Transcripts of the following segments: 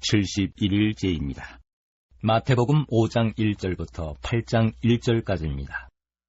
71일째입니다. 마태복음 5장 1절부터 8장 1절까지입니다.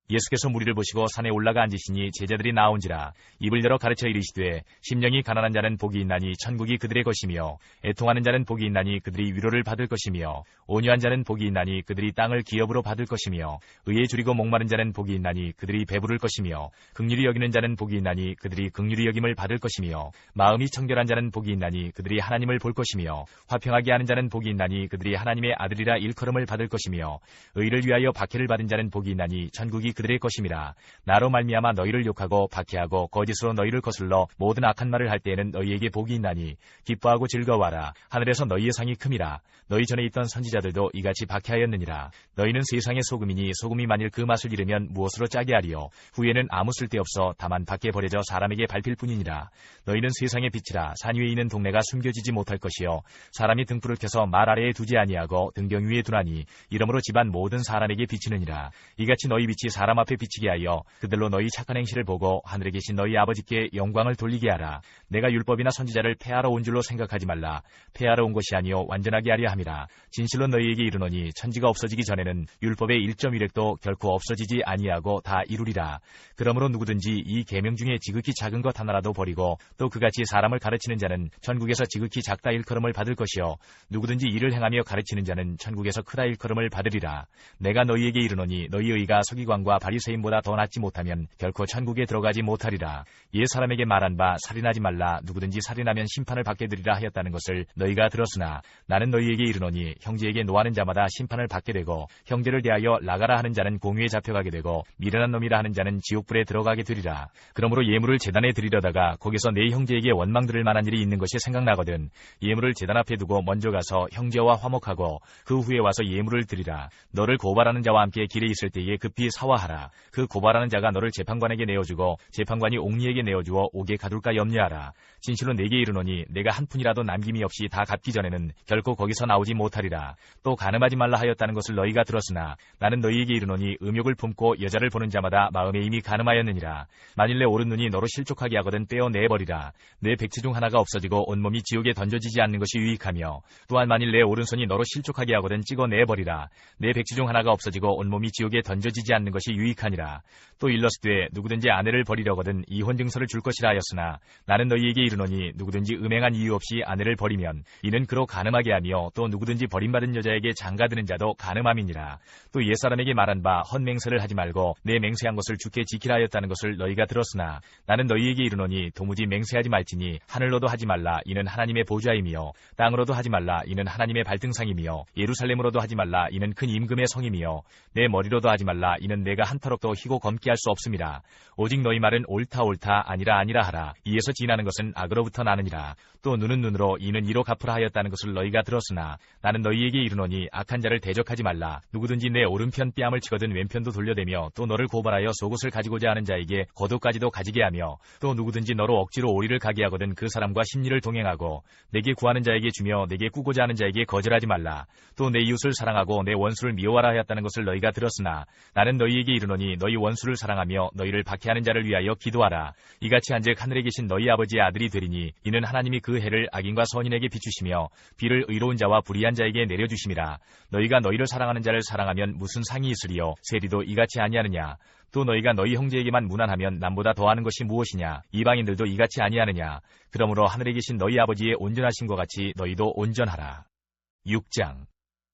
예수께서 무리를 보시고 산에 올라가 앉으시니 제자들이 나온지라 입을 열어 가르쳐 이르시되 심령이 가난한 자는 복이 있나니 천국이 그들의 것이며 애통하는 자는 복이 있나니 그들이 위로를 받을 것이며 온유한 자는 복이 있나니 그들이 땅을 기업으로 받을 것이며 의에 줄이고 목마른 자는 복이 있나니 그들이 배부를 것이며 긍휼히 여기는 자는 복이 있나니 그들이 긍휼히 여김을 받을 것이며 마음이 청결한 자는 복이 있나니 그들이 하나님을 볼 것이며 화평하게 하는 자는 복이 있나니 그들이 하나님의 아들이라 일컬음을 받을 것이며 의를 위하여 박해를 받은 자는 복이 있나니 천국이 그들의 것임이라. 나로 말미암아 너희를 욕하고 박해하고 거짓으로 너희를 거슬러 모든 악한 말을 할 때에는 너희에게 복이 있나니 기뻐하고 즐거워하라. 하늘에서 너희의 상이 큼이라. 너희 전에 있던 선지자들도 이같이 박해하였느니라. 너희는 세상의 소금이니 소금이 만일 그 맛을 잃으면 무엇으로 짜게 하리요. 후에는 아무 쓸데없어 다만 밖에 버려져 사람에게 밟힐 뿐이니라. 너희는 세상의 빛이라. 산 위에 있는 동네가 숨겨지지 못할 것이요 사람이 등불을 켜서 말 아래에 두지 아니하고 등경 위에 두나니 이러므로 집안 모든 사람에게 비치느니라. 이같이 너희 빛이 사람 앞에 비치게 하여 그들로 너희 착한 행실을 보고 하늘에 계신 너희 아버지께 영광을 돌리게 하라. 내가 율법이나 선지자를 폐하러 온 줄로 생각하지 말라. 폐하러 온 것이 아니요 완전하게 하려 함이라. 진실로 너희에게 이르노니 천지가 없어지기 전에는 율법의 1.1획도 결코 없어지지 아니하고 다 이루리라. 그러므로 누구든지 이 계명 중에 지극히 작은 것 하나라도 버리고 또 그같이 사람을 가르치는 자는 천국에서 지극히 작다 일컬음을 받을 것이요 누구든지 이를 행하며 가르치는 자는 천국에서 크다 일컬음을 받으리라. 내가 너희에게 이르노니 너희 의가 서기관과 바리새인보다 더 낫지 못하면 결코 천국에 들어가지 못하리라. 옛 사람에게 말한 바 살인하지 말라. 누구든지 살인하면 심판을 받게 되리라 하였다는 것을 너희가 들었으나 나는 너희에게 이르노니 형제에게 노하는 자마다 심판을 받게 되고 형제를 대하여 나가라 하는 자는 공유에 잡혀가게 되고 미련한 놈이라 하는 자는 지옥불에 들어가게 되리라. 그러므로 예물을 제단에 드리려다가 거기서 내 형제에게 원망 들을 만한 일이 있는 것이 생각나거든 예물을 제단 앞에 두고 먼저 가서 형제와 화목하고 그 후에 와서 예물을 드리라. 너를 고발하는 자와 함께 길에 있을 때에 급히 사화하라. 그 고발하는 자가 너를 재판관에게 내어주고 재판관이 옥리에게 내어주어 옥에 가둘까 염려하라. 진실로 내게 이르노니 내가 한 푼이라도 남김이 없이 다 갚기 전에는 결코 거기서 나오지 못하리라. 또 간음하지 말라 하였다는 것을 너희가 들었으나 나는 너희에게 이르노니 음욕을 품고 여자를 보는 자마다 마음에 이미 간음하였느니라. 만일 내 오른 눈이 너로 실족하게 하거든 떼어내버리라. 내 백체 중 하나가 없어지고 온몸이 지옥에 던져지지 않는 것이 유익하며 또한 만일 내 오른손이 너로 실족하게 하거든 찍어내버리라. 내 백체 중 하나가 없어지고 온몸이 지옥에 던져지지 않는 것이 유익하니라. 또 일러스되 누구든지 아내를 버리려거든 이혼 증서를 줄 것이라 하였으나 나는 너희에게 이르노니 누구든지 음행한 이유 없이 아내를 버리면 이는 그로 간음하게 하며 또 누구든지 버림받은 여자에게 장가드는 자도 간음함이니라. 또 옛사람에게 말한 바 헛맹세를 하지 말고 내 맹세한 것을 주께 지키라 하였다는 것을 너희가 들었으나 나는 너희에게 이르노니 도무지 맹세하지 말지니 하늘로도 하지 말라 이는 하나님의 보좌이며 땅으로도 하지 말라 이는 하나님의 발등상이며 예루살렘으로도 하지 말라 이는 큰 임금의 성이며 내 머리로도 하지 말라 이는 내가 한터럭도 희고 검게 할 수 없음이라. 오직 너희 말은 옳다 옳다 아니라 아니라 하라. 이에서 지나는 것은 악으로부터 나느니라. 또 눈은 눈으로 이는 이로 갚으라 하였다는 것을 너희가 들었으나 나는 너희에게 이르노니 악한 자를 대적하지 말라. 누구든지 내 오른편 뺨을 치거든 왼편도 돌려대며 또 너를 고발하여 속옷을 가지고자 하는 자에게 겉옷까지도 가지게 하며 또 누구든지 너로 억지로 오리를 가게 하거든 그 사람과 심리를 동행하고 내게 구하는 자에게 주며 내게 꾸고자 하는 자에게 거절하지 말라. 또 내 이웃을 사랑하고 내 원수를 미워하라 하였다는 것을 너희가 들었으나 나는 너희에게 이르노니 너희 원수를 사랑하며 너희를 박해하는 자를 위하여 기도하라. 이같이 한즉 하늘에 계신 너희 아버지의 아들이 되리니 이는 하나님이 그 해를 악인과 선인에게 비추시며 비를 의로운 자와 불의한 자에게 내려주심이라. 너희가 너희를 사랑하는 자를 사랑하면 무슨 상이 있으리요. 세리도 이같이 아니하느냐. 또 너희가 너희 형제에게만 무난하면 남보다 더하는 것이 무엇이냐. 이방인들도 이같이 아니하느냐. 그러므로 하늘에 계신 너희 아버지의 온전하신 것 같이 너희도 온전하라. 6장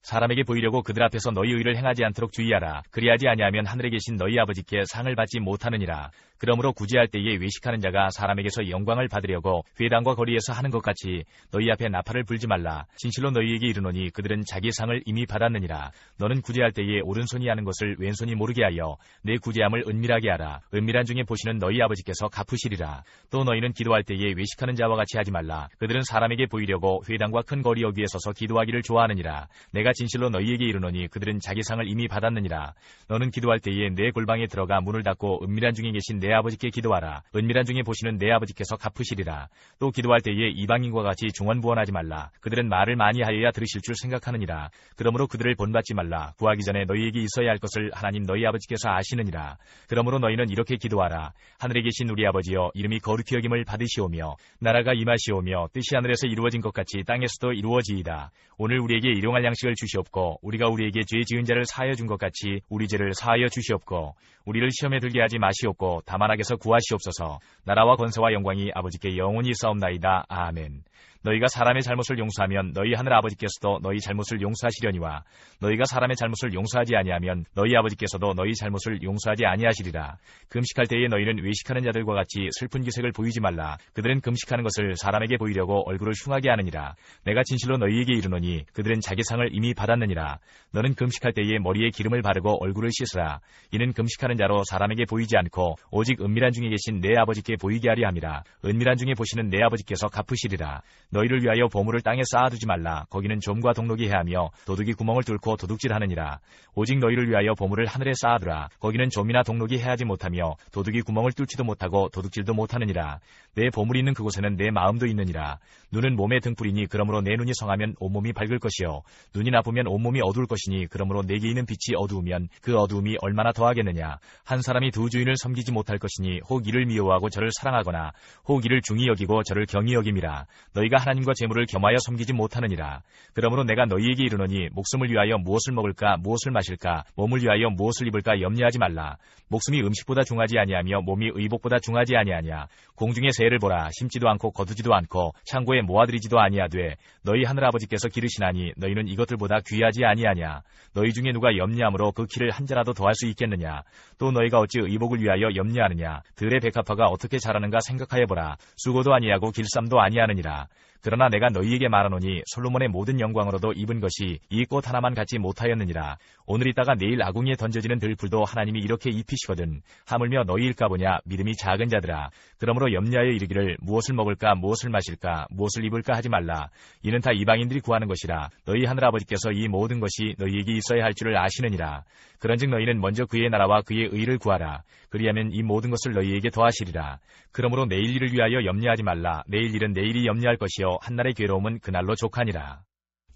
사람에게 보이려고 그들 앞에서 너희 의를 행하지 않도록 주의하라. 그리하지 아니하면 하늘에 계신 너희 아버지께 상을 받지 못하느니라. 그러므로 구제할 때에 외식하는 자가 사람에게서 영광을 받으려고 회당과 거리에서 하는 것 같이 너희 앞에 나팔을 불지 말라. 진실로 너희에게 이르노니 그들은 자기 상을 이미 받았느니라. 너는 구제할 때에 오른손이 하는 것을 왼손이 모르게 하여 내 구제함을 은밀하게 하라. 은밀한 중에 보시는 너희 아버지께서 갚으시리라. 또 너희는 기도할 때에 외식하는 자와 같이 하지 말라. 그들은 사람에게 보이려고 회당과 큰 거리 여기에 서서 기도하기를 좋아하느니라. 내가 내가 진실로 너희에게 이르노니 그들은 자기 상을 이미 받았느니라. 너는 기도할 때에 내 골방에 들어가 문을 닫고 은밀한 중에 계신 내 아버지께 기도하라. 은밀한 중에 보시는 내 아버지께서 갚으시리라. 또 기도할 때에 이방인과 같이 중언부언하지 말라. 그들은 말을 많이 하여야 들으실 줄 생각하느니라. 그러므로 그들을 본받지 말라. 구하기 전에 너희에게 있어야 할 것을 하나님 너희 아버지께서 아시느니라. 그러므로 너희는 이렇게 기도하라. 하늘에 계신 우리 아버지여, 이름이 거룩히 여김을 받으시오며 나라가 임하시오며 뜻이 하늘에서 이루어진 것 같이 땅에서도 이루어지이다. 오늘 우리에게 일용할 양식을 주시옵고 우리가 우리에게 죄 지은 자를 사하여 준 것 같이 우리 죄를 사하여 주시옵고 우리를 시험에 들게 하지 마시옵고 다만 악에서 구하시옵소서. 나라와 권세와 영광이 아버지께 영원히 있사옵나이다. 아멘. 너희가 사람의 잘못을 용서하면 너희 하늘 아버지께서도 너희 잘못을 용서하시려니와 너희가 사람의 잘못을 용서하지 아니하면 너희 아버지께서도 너희 잘못을 용서하지 아니하시리라. 금식할 때에 너희는 외식하는 자들과 같이 슬픈 기색을 보이지 말라. 그들은 금식하는 것을 사람에게 보이려고 얼굴을 흉하게 하느니라. 내가 진실로 너희에게 이르노니 그들은 자기 상을 이미 받았느니라. 너는 금식할 때에 머리에 기름을 바르고 얼굴을 씻으라. 이는 금식하는 자로 사람에게 보이지 않고 오직 은밀한 중에 계신 내 아버지께 보이게 하려 함이라. 은밀한 중에 보시는 내 아버지께서 갚으시리라. 너희를 위하여 보물을 땅에 쌓아두지 말라. 거기는 좀과 동록이 해하며 도둑이 구멍을 뚫고 도둑질하느니라. 오직 너희를 위하여 보물을 하늘에 쌓아두라. 거기는 좀이나 동록이 해하지 못하며 도둑이 구멍을 뚫지도 못하고 도둑질도 못하느니라. 내 보물이 있는 그곳에는 내 마음도 있느니라. 눈은 몸의 등불이니 그러므로 내 눈이 성하면 온몸이 밝을 것이요 눈이 나쁘면 온몸이 어두울 것이니 그러므로 내게 있는 빛이 어두우면 그 어두움이 얼마나 더하겠느냐. 한 사람이 두 주인을 섬기지 못할 것이니 혹 이를 미워하고 저를 사랑하거나 혹 이를 중히 여기고 저를 경히 여김이라. 너희가 하나님과 재물을 겸하여 섬기지 못하느니라. 그러므로 내가 너희에게 이르노니 목숨을 위하여 무엇을 먹을까 무엇을 마실까 몸을 위하여 무엇을 입을까 염려하지 말라. 목숨이 음식보다 중하지 아니하며 몸이 의복보다 중하지 아니하냐. 공중의 새를 보라. 심지도 않고 거두지도 않고 창고에 모아들이지도 아니하되 너희 하늘아버지께서 기르시나니 너희는 이것들보다 귀하지 아니하냐. 너희 중에 누가 염려함으로 그 키를 한 자라도 더할 수 있겠느냐. 또 너희가 어찌 의복을 위하여 염려하느냐. 들의 백합화가 어떻게 자라는가 생각하여보라. 수고도 아니하고 길쌈도 아니하느니라. 그러나 내가 너희에게 말하노니 솔로몬의 모든 영광으로도 입은 것이 이 꽃 하나만 갖지 못하였느니라. 오늘 있다가 내일 아궁이에 던져지는 들풀도 하나님이 이렇게 입히시거든. 하물며 너희일까 보냐. 믿음이 작은 자들아. 그러므로 염려하여 이르기를 무엇을 먹을까 무엇을 마실까 무엇을 입을까 하지 말라. 이는 다 이방인들이 구하는 것이라. 너희 하늘아버지께서 이 모든 것이 너희에게 있어야 할 줄을 아시느니라. 그런즉 너희는 먼저 그의 나라와 그의 의를 구하라. 그리하면 이 모든 것을 너희에게 더하시리라. 그러므로 내일 일을 위하여 염려하지 말라. 내일 일은 내일이 염려할 것이요 한날의 괴로움은 그날로 족하니라.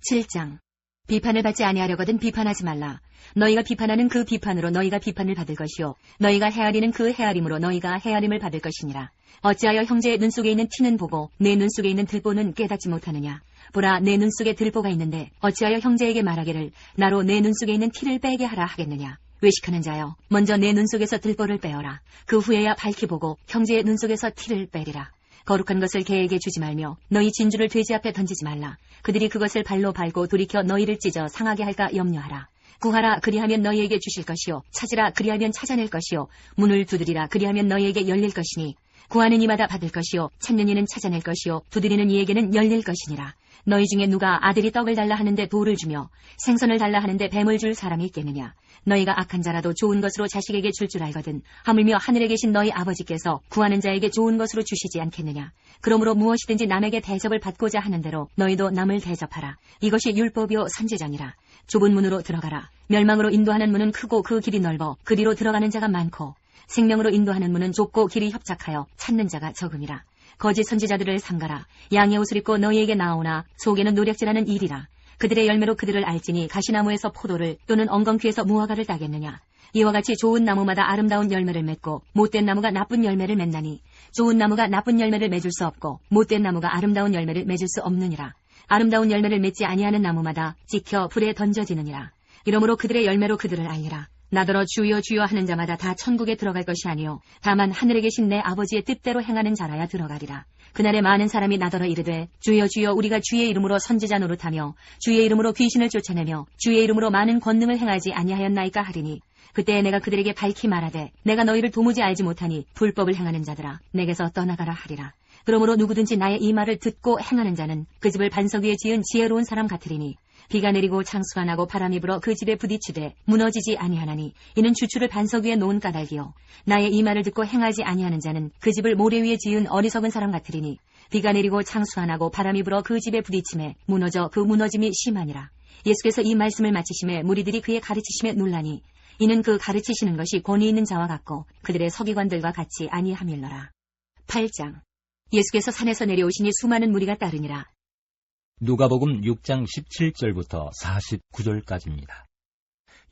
7장. 비판을 받지 아니하려거든 비판하지 말라. 너희가 비판하는 그 비판으로 너희가 비판을 받을 것이요 너희가 헤아리는 그 헤아림으로 너희가 헤아림을 받을 것이니라. 어찌하여 형제의 눈 속에 있는 티는 보고 내 눈 속에 있는 들보는 깨닫지 못하느냐. 보라, 내 눈 속에 들보가 있는데 어찌하여 형제에게 말하기를 나로 내 눈 속에 있는 티를 빼게 하라 하겠느냐. 외식하는 자여, 먼저 내 눈 속에서 들보를 빼어라. 그 후에야 밝히 보고 형제의 눈 속에서 티를 빼리라. 거룩한 것을 개에게 주지 말며 너희 진주를 돼지 앞에 던지지 말라. 그들이 그것을 발로 밟고 돌이켜 너희를 찢어 상하게 할까 염려하라. 구하라, 그리하면 너희에게 주실 것이요 찾으라, 그리하면 찾아낼 것이요 문을 두드리라, 그리하면 너희에게 열릴 것이니 구하는 이마다 받을 것이요 찾는 이는 찾아낼 것이요 두드리는 이에게는 열릴 것이니라. 너희 중에 누가 아들이 떡을 달라 하는데 돌을 주며 생선을 달라 하는데 뱀을 줄 사람이 있겠느냐. 너희가 악한 자라도 좋은 것으로 자식에게 줄 줄 알거든 하물며 하늘에 계신 너희 아버지께서 구하는 자에게 좋은 것으로 주시지 않겠느냐. 그러므로 무엇이든지 남에게 대접을 받고자 하는 대로 너희도 남을 대접하라. 이것이 율법이요 선지자니라. 좁은 문으로 들어가라. 멸망으로 인도하는 문은 크고 그 길이 넓어 그리로 들어가는 자가 많고 생명으로 인도하는 문은 좁고 길이 협착하여 찾는 자가 적음이라. 거짓 선지자들을 삼가라. 양의 옷을 입고 너희에게 나오나 속에는 노략질하는 일이라. 그들의 열매로 그들을 알지니 가시나무에서 포도를 또는 엉겅퀴에서 무화과를 따겠느냐. 이와 같이 좋은 나무마다 아름다운 열매를 맺고 못된 나무가 나쁜 열매를 맺나니 좋은 나무가 나쁜 열매를 맺을 수 없고 못된 나무가 아름다운 열매를 맺을 수 없느니라. 아름다운 열매를 맺지 아니하는 나무마다 찍혀 불에 던져지느니라. 이러므로 그들의 열매로 그들을 알리라. 나더러 주여 주여 하는 자마다 다 천국에 들어갈 것이 아니요 다만 하늘에 계신 내 아버지의 뜻대로 행하는 자라야 들어가리라. 그날에 많은 사람이 나더러 이르되 주여 주여 우리가 주의 이름으로 선지자 노릇하며 주의 이름으로 귀신을 쫓아내며 주의 이름으로 많은 권능을 행하지 아니하였나이까 하리니 그때 내가 그들에게 밝히 말하되 내가 너희를 도무지 알지 못하니 불법을 행하는 자들아 내게서 떠나가라 하리라. 그러므로 누구든지 나의 이 말을 듣고 행하는 자는 그 집을 반석 위에 지은 지혜로운 사람 같으리니 비가 내리고 창수가 나고 바람이 불어 그 집에 부딪히되 무너지지 아니하나니 이는 주추를 반석 위에 놓은 까닭이요 나의 이 말을 듣고 행하지 아니하는 자는 그 집을 모래 위에 지은 어리석은 사람 같으리니 비가 내리고 창수가 나고 바람이 불어 그 집에 부딪힘에 무너져 그 무너짐이 심하니라. 예수께서 이 말씀을 마치심에 무리들이 그의 가르치심에 놀라니 이는 그 가르치시는 것이 권위 있는 자와 같고 그들의 서기관들과 같이 아니함일러라. 8장. 예수께서 산에서 내려오시니 수많은 무리가 따르니라. 누가복음 6장 17절부터 49절까지입니다.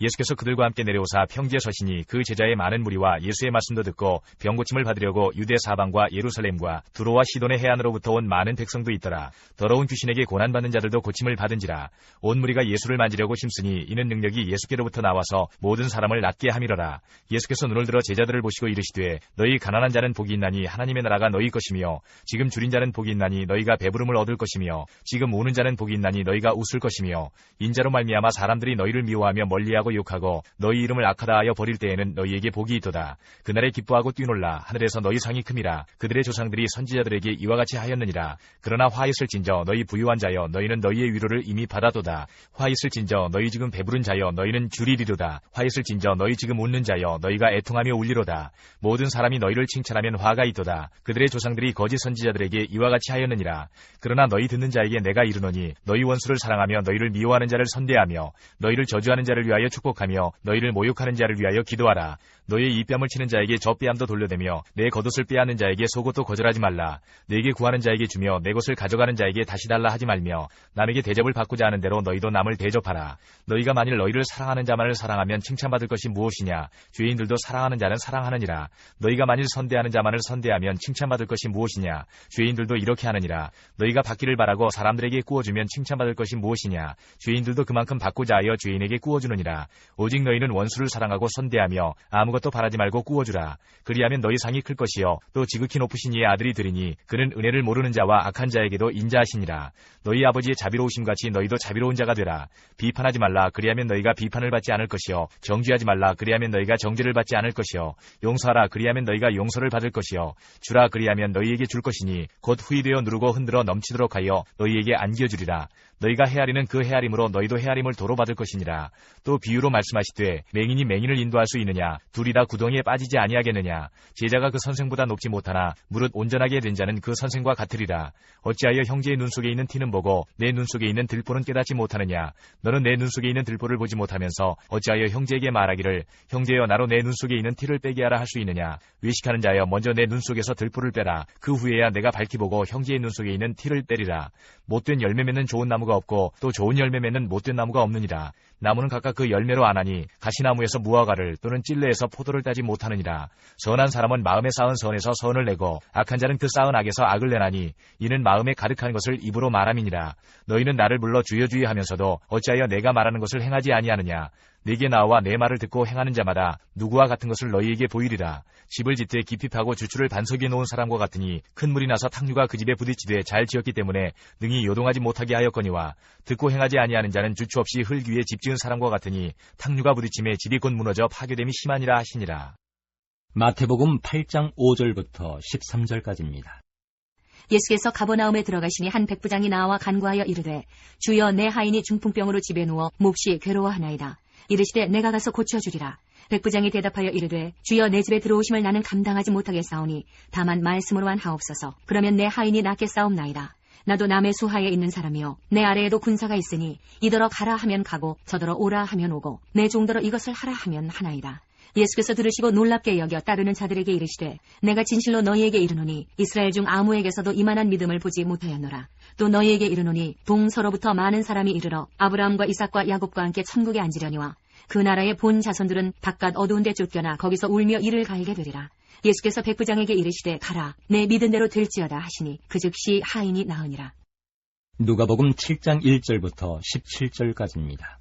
예수께서 그들과 함께 내려오사 평지에 서시니 그 제자의 많은 무리와 예수의 말씀도 듣고 병고침을 받으려고 유대 사방과 예루살렘과 두로와 시돈의 해안으로부터 온 많은 백성도 있더라. 더러운 귀신에게 고난받는 자들도 고침을 받은지라. 온 무리가 예수를 만지려고 심쓰니 이는 능력이 예수께로부터 나와서 모든 사람을 낫게 함이러라. 예수께서 눈을 들어 제자들을 보시고 이르시되 너희 가난한 자는 복이 있나니 하나님의 나라가 너희 것이며 지금 줄인 자는 복이 있나니 너희가 배부름을 얻을 것이며 지금 우는 자는 복이 있나니 너희가 웃을 것이며 인자로 말미암아 사람들이 너희를 미워하며 멀리하고 욕하고 너희 이름을 악하다 하여 버릴 때에는 너희에게 복이 있도다. 그날에 기뻐하고 뛰놀라. 하늘에서 너희 상이 큼이라. 그들의 조상들이 선지자들에게 이와 같이 하였느니라. 그러나 화 있을진저 너희 부유한 자여 너희는 너희의 위로를 이미 받아도다. 화 있을진저 너희 지금 배부른 자여 너희는 줄이리로다. 화 있을진저 너희 지금 웃는 자여 너희가 애통하며 울리로다. 모든 사람이 너희를 칭찬하면 화가 있도다. 그들의 조상들이 거짓 선지자들에게 이와 같이 하였느니라. 그러나 너희 듣는 자에게 내가 이르노니 너희 원수를 사랑하며 너희를 미워하는 자를 선대하며 너희를 저주하는 자를 위하여 축복하며 너희를 모욕하는 자를 위하여 기도하라. 너희의 이뺨을 치는 자에게 저 뺨도 돌려대며 내 겉옷을 빼앗는 자에게 속옷도 거절하지 말라. 내게 구하는 자에게 주며 내 것을 가져가는 자에게 다시 달라 하지 말며 남에게 대접을 받고자 하는 대로 너희도 남을 대접하라. 너희가 만일 너희를 사랑하는 자만을 사랑하면 칭찬받을 것이 무엇이냐. 죄인들도 사랑하는 자는 사랑하느니라. 너희가 만일 선대하는 자만을 선대하면 칭찬받을 것이 무엇이냐. 죄인들도 이렇게 하느니라. 너희가 받기를 바라고 사람들에게 꾸어주면 칭찬받을 것이 무엇이냐. 죄인들도 그만큼 받고자 하여 죄인에게 꾸어주느니라. 오직 너희는 원수를 사랑하고 선대하며 아무것도 바라지 말고 꾸어주라. 그리하면 너희 상이 클 것이요 또 지극히 높으신 이의 아들이 되리니 그는 은혜를 모르는 자와 악한 자에게도 인자하시니라. 너희 아버지의 자비로우심같이 너희도 자비로운 자가 되라. 비판하지 말라. 그리하면 너희가 비판을 받지 않을 것이요 정죄하지 말라. 그리하면 너희가 정죄를 받지 않을 것이요 용서하라. 그리하면 너희가 용서를 받을 것이요 주라. 그리하면 너희에게 줄 것이니 곧 후이되어 누르고 흔들어 넘치도록 하여 너희에게 안겨주리라. 너희가 헤아리는 그 헤아림으로 너희도 헤아림을 도로 받을 것이니라. 또 비유로 말씀하시되 맹인이 맹인을 인도할 수 있느냐. 둘이 다 구덩이에 빠지지 아니하겠느냐. 제자가 그 선생보다 높지 못하나 무릇 온전하게 된 자는 그 선생과 같으리라. 어찌하여 형제의 눈 속에 있는 티는 보고 내 눈 속에 있는 들보는 깨닫지 못하느냐. 너는 내 눈 속에 있는 들보를 보지 못하면서 어찌하여 형제에게 말하기를 형제여 나로 내 눈 속에 있는 티를 빼게 하라 할 수 있느냐. 외식하는 자여 먼저 내 눈 속에서 들보를 빼라. 그 후에야 내가 밝히 보고 형제의 눈 속에 있는 티를 빼리라. 못된 열매 맺는 좋은 나무가 없고 또 좋은 열매 맺는 못된 나무가 없느니라. 나무는 각각 그 열매로 아나니 가시나무에서 무화과를 또는 찔레에서 포도를 따지 못하느니라. 선한 사람은 마음에 쌓은 선에서 선을 내고 악한 자는 그 쌓은 악에서 악을 내나니 이는 마음에 가득한 것을 입으로 말함이니라. 너희는 나를 불러 주여 주여 하면서도 어찌하여 내가 말하는 것을 행하지 아니하느냐. 내게 나와 내 말을 듣고 행하는 자마다 누구와 같은 것을 너희에게 보이리라. 집을 짓되 깊이 파고 주추를 반석에 놓은 사람과 같으니 큰 물이 나서 탕류가 그 집에 부딪히되 잘 지었기 때문에 능히 요동하지 못하게 하였거니와 듣고 행하지 아니하는 자는 주추 없이 흙 위에 집 지은 사람과 같으니 탕류가 부딪힘에 집이 곧 무너져 파괴됨이 심하니라 하시니라. 마태복음 8장 5절부터 13절까지입니다. 예수께서 가버나움에 들어가시니 한 백부장이 나와 간구하여 이르되 주여 내 하인이 중풍병으로 집에 누워 몹시 괴로워하나이다. 이르시되 내가 가서 고쳐주리라. 백부장이 대답하여 이르되 주여 내 집에 들어오심을 나는 감당하지 못하겠사오니 다만 말씀으로만 하옵소서. 그러면 내 하인이 낫겠사옵나이다. 나도 남의 수하에 있는 사람이요 내 아래에도 군사가 있으니 이더러 가라 하면 가고 저더러 오라 하면 오고 내 종더러 이것을 하라 하면 하나이다. 예수께서 들으시고 놀랍게 여겨 따르는 자들에게 이르시되 내가 진실로 너희에게 이르노니 이스라엘 중 아무에게서도 이만한 믿음을 보지 못하였노라. 또 너희에게 이르노니 동서로부터 많은 사람이 이르러 아브라함과 이삭과 야곱과 함께 천국에 앉으려니와 그 나라의 본 자손들은 바깥 어두운 데 쫓겨나 거기서 울며 이를 갈게 되리라. 예수께서 백부장에게 이르시되 가라 내 믿은 대로 될지어다 하시니 그 즉시 하인이 나으니라. 누가복음 7장 1절부터 17절까지입니다.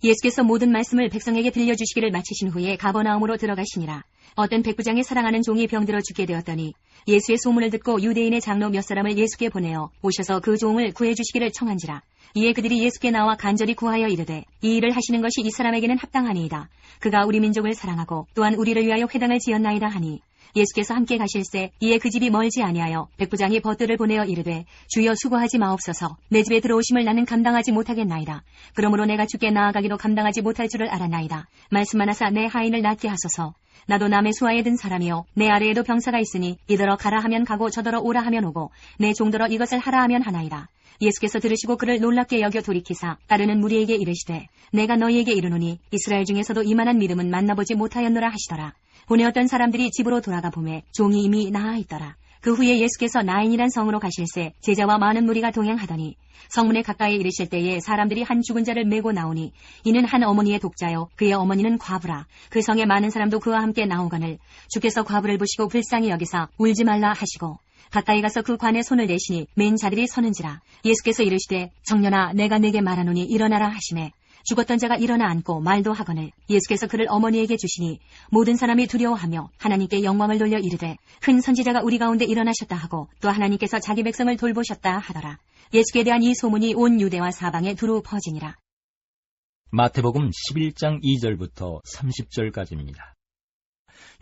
예수께서 모든 말씀을 백성에게 들려주시기를 마치신 후에 가버나움으로 들어가시니라. 어떤 백부장이 사랑하는 종이 병들어 죽게 되었더니 예수의 소문을 듣고 유대인의 장로 몇 사람을 예수께 보내어 오셔서 그 종을 구해주시기를 청한지라. 이에 그들이 예수께 나와 간절히 구하여 이르되 이 일을 하시는 것이 이 사람에게는 합당하니이다. 그가 우리 민족을 사랑하고 또한 우리를 위하여 회당을 지었나이다 하니 예수께서 함께 가실새 이에 그 집이 멀지 아니하여 백부장이 벗들을 보내어 이르되 주여 수고하지 마옵소서. 내 집에 들어오심을 나는 감당하지 못하겠나이다. 그러므로 내가 주께 나아가기도 감당하지 못할 줄을 알았나이다. 말씀하나사 내 하인을 낫게 하소서. 나도 남의 수하에 든 사람이요 내 아래에도 병사가 있으니 이더러 가라 하면 가고 저더러 오라 하면 오고 내 종더러 이것을 하라 하면 하나이다. 예수께서 들으시고 그를 놀랍게 여겨 돌이키사 따르는 무리에게 이르시되 내가 너희에게 이르노니 이스라엘 중에서도 이만한 믿음은 만나보지 못하였노라 하시더라. 보내었던 사람들이 집으로 돌아가 보매 종이 이미 나아 있더라. 그 후에 예수께서 나인이란 성으로 가실새 제자와 많은 무리가 동행하더니 성문에 가까이 이르실 때에 사람들이 한 죽은 자를 메고 나오니 이는 한 어머니의 독자요 그의 어머니는 과부라. 그 성에 많은 사람도 그와 함께 나오거늘 주께서 과부를 보시고 불쌍히 여기사 울지 말라 하시고 가까이 가서 그 관에 손을 대시니 맨 자들이 서는지라. 예수께서 이르시되 정년아 내가 네게 말하노니 일어나라 하시매 죽었던 자가 일어나 앉고 말도 하거늘 예수께서 그를 어머니에게 주시니 모든 사람이 두려워하며 하나님께 영광을 돌려 이르되 큰 선지자가 우리 가운데 일어나셨다 하고 또 하나님께서 자기 백성을 돌보셨다 하더라. 예수께 대한 이 소문이 온 유대와 사방에 두루 퍼지니라. 마태복음 11장 2절부터 30절까지입니다.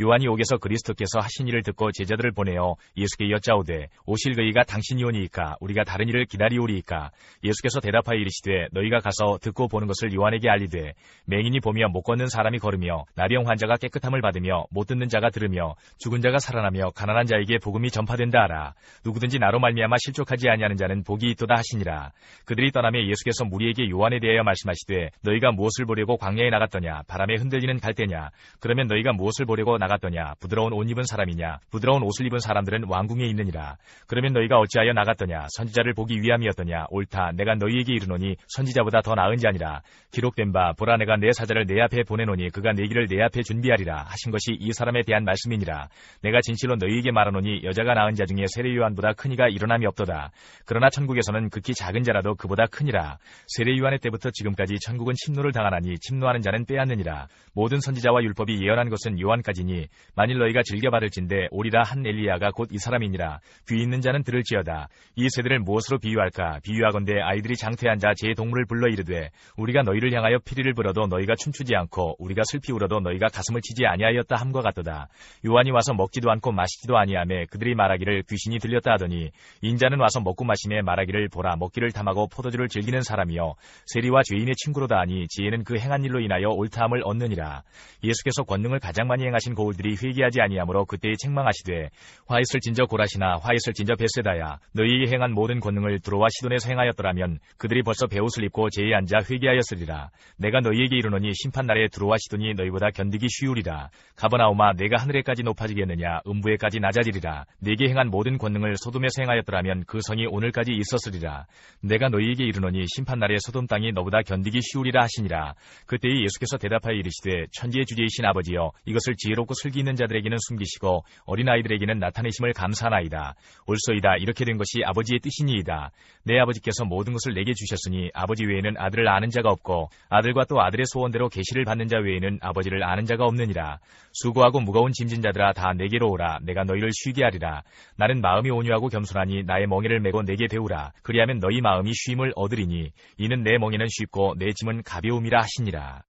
요한이 옥에서 그리스도께서 하신 일을 듣고 제자들을 보내어 예수께 여짜오되 오실 그이가 당신이오니이까 우리가 다른 일을 기다리오리이까. 예수께서 대답하여 이르시되 너희가 가서 듣고 보는 것을 요한에게 알리되 맹인이 보며 못 걷는 사람이 걸으며 나병 환자가 깨끗함을 받으며 못 듣는 자가 들으며 죽은 자가 살아나며 가난한 자에게 복음이 전파된다 하라. 누구든지 나로 말미암아 실족하지 아니하는 자는 복이 있도다 하시니라. 그들이 떠나며 예수께서 무리에게 요한에 대하여 말씀하시되 너희가 무엇을 보려고 광야에 나갔더냐. 바람에 흔들리는 갈대냐. 그러면 너희가 무엇을 보려고 나갔더냐. 부드러운 옷 입은 사람이냐. 부드러운 옷을 입은 사람들은 왕궁에 있느니라. 그러면 너희가 어찌하여 나갔더냐. 선지자를 보기 위함이었더냐. 옳다. 내가 너희에게 이르노니 선지자보다 더 나은 자니라. 기록된 바 보라 내가 내 사자를 내 앞에 보내노니 그가 내 길을 내 앞에 준비하리라 하신 것이 이 사람에 대한 말씀이니라. 내가 진실로 너희에게 말하노니 여자가 낳은 자 중에 세례 요한보다 큰 이가 일어남이 없도다. 그러나 천국에서는 극히 작은 자라도 그보다 크니라. 세례 요한의 때부터 지금까지 천국은 침노를 당하나니 침노하는 자는 빼앗느니라. 모든 선지자와 율법이 예언한 것은 요한까지니 만일 너희가 즐겨받을진대 오리라 한 엘리야가 곧 이 사람이니라. 귀 있는 자는 들을지어다. 이 세대를 무엇으로 비유할까. 비유하건대 아이들이 장태한 자 제 동물을 불러 이르되 우리가 너희를 향하여 피리를 불어도 너희가 춤추지 않고 우리가 슬피 울어도 너희가 가슴을 치지 아니하였다 함과 같도다. 요한이 와서 먹지도 않고 마시지도 아니하매 그들이 말하기를 귀신이 들렸다 하더니 인자는 와서 먹고 마시매 말하기를 보라 먹기를 탐하고 포도주를 즐기는 사람이여 세리와 죄인의 친구로다 하니 지혜는 그 행한 일로 인하여 옳다함을 얻느니라. 예수께서 권능을 가장 많이 행하신 고울들이 회개하지 아니하므로 그때에 책망하시되 화 있을 진저 고라시나 화 있을 진저 베세다야 너희에게 행한 모든 권능을 두로와 시돈에서 행하였더라면 그들이 벌써 베옷을 입고 제에 앉아 회개하였으리라. 내가 너희에게 이르노니 심판날에 두로와 시돈이 너희보다 견디기 쉬우리라. 가버나움아 내가 하늘에까지 높아지겠느냐 음부에까지 낮아지리라. 네게 행한 모든 권능을 소돔에서 행하였더라면 그 성이 오늘까지 있었으리라. 내가 너희에게 이르노니 심판날에 소돔 땅이 너보다 견디기 쉬우리라 하시니라. 그때에 예수께서 대답하여 이르시되 천지의 주제이신 아버지여 이것을 지혜롭고 슬기 있는 자들에게는 숨기시고 어린아이들에게는 나타내심을 감사하나이다. 옳소이다. 이렇게 된 것이 아버지의 뜻이니이다. 내 아버지께서 모든 것을 내게 주셨으니 아버지 외에는 아들을 아는 자가 없고 아들과 또 아들의 소원대로 계시를 받는 자 외에는 아버지를 아는 자가 없느니라. 수고하고 무거운 짐진 자들아 다 내게로 오라. 내가 너희를 쉬게 하리라. 나는 마음이 온유하고 겸손하니 나의 멍에를 메고 내게 배우라. 그리하면 너희 마음이 쉼을 얻으리니 이는 내 멍에는 쉽고 내 짐은 가벼움이라 하시니라.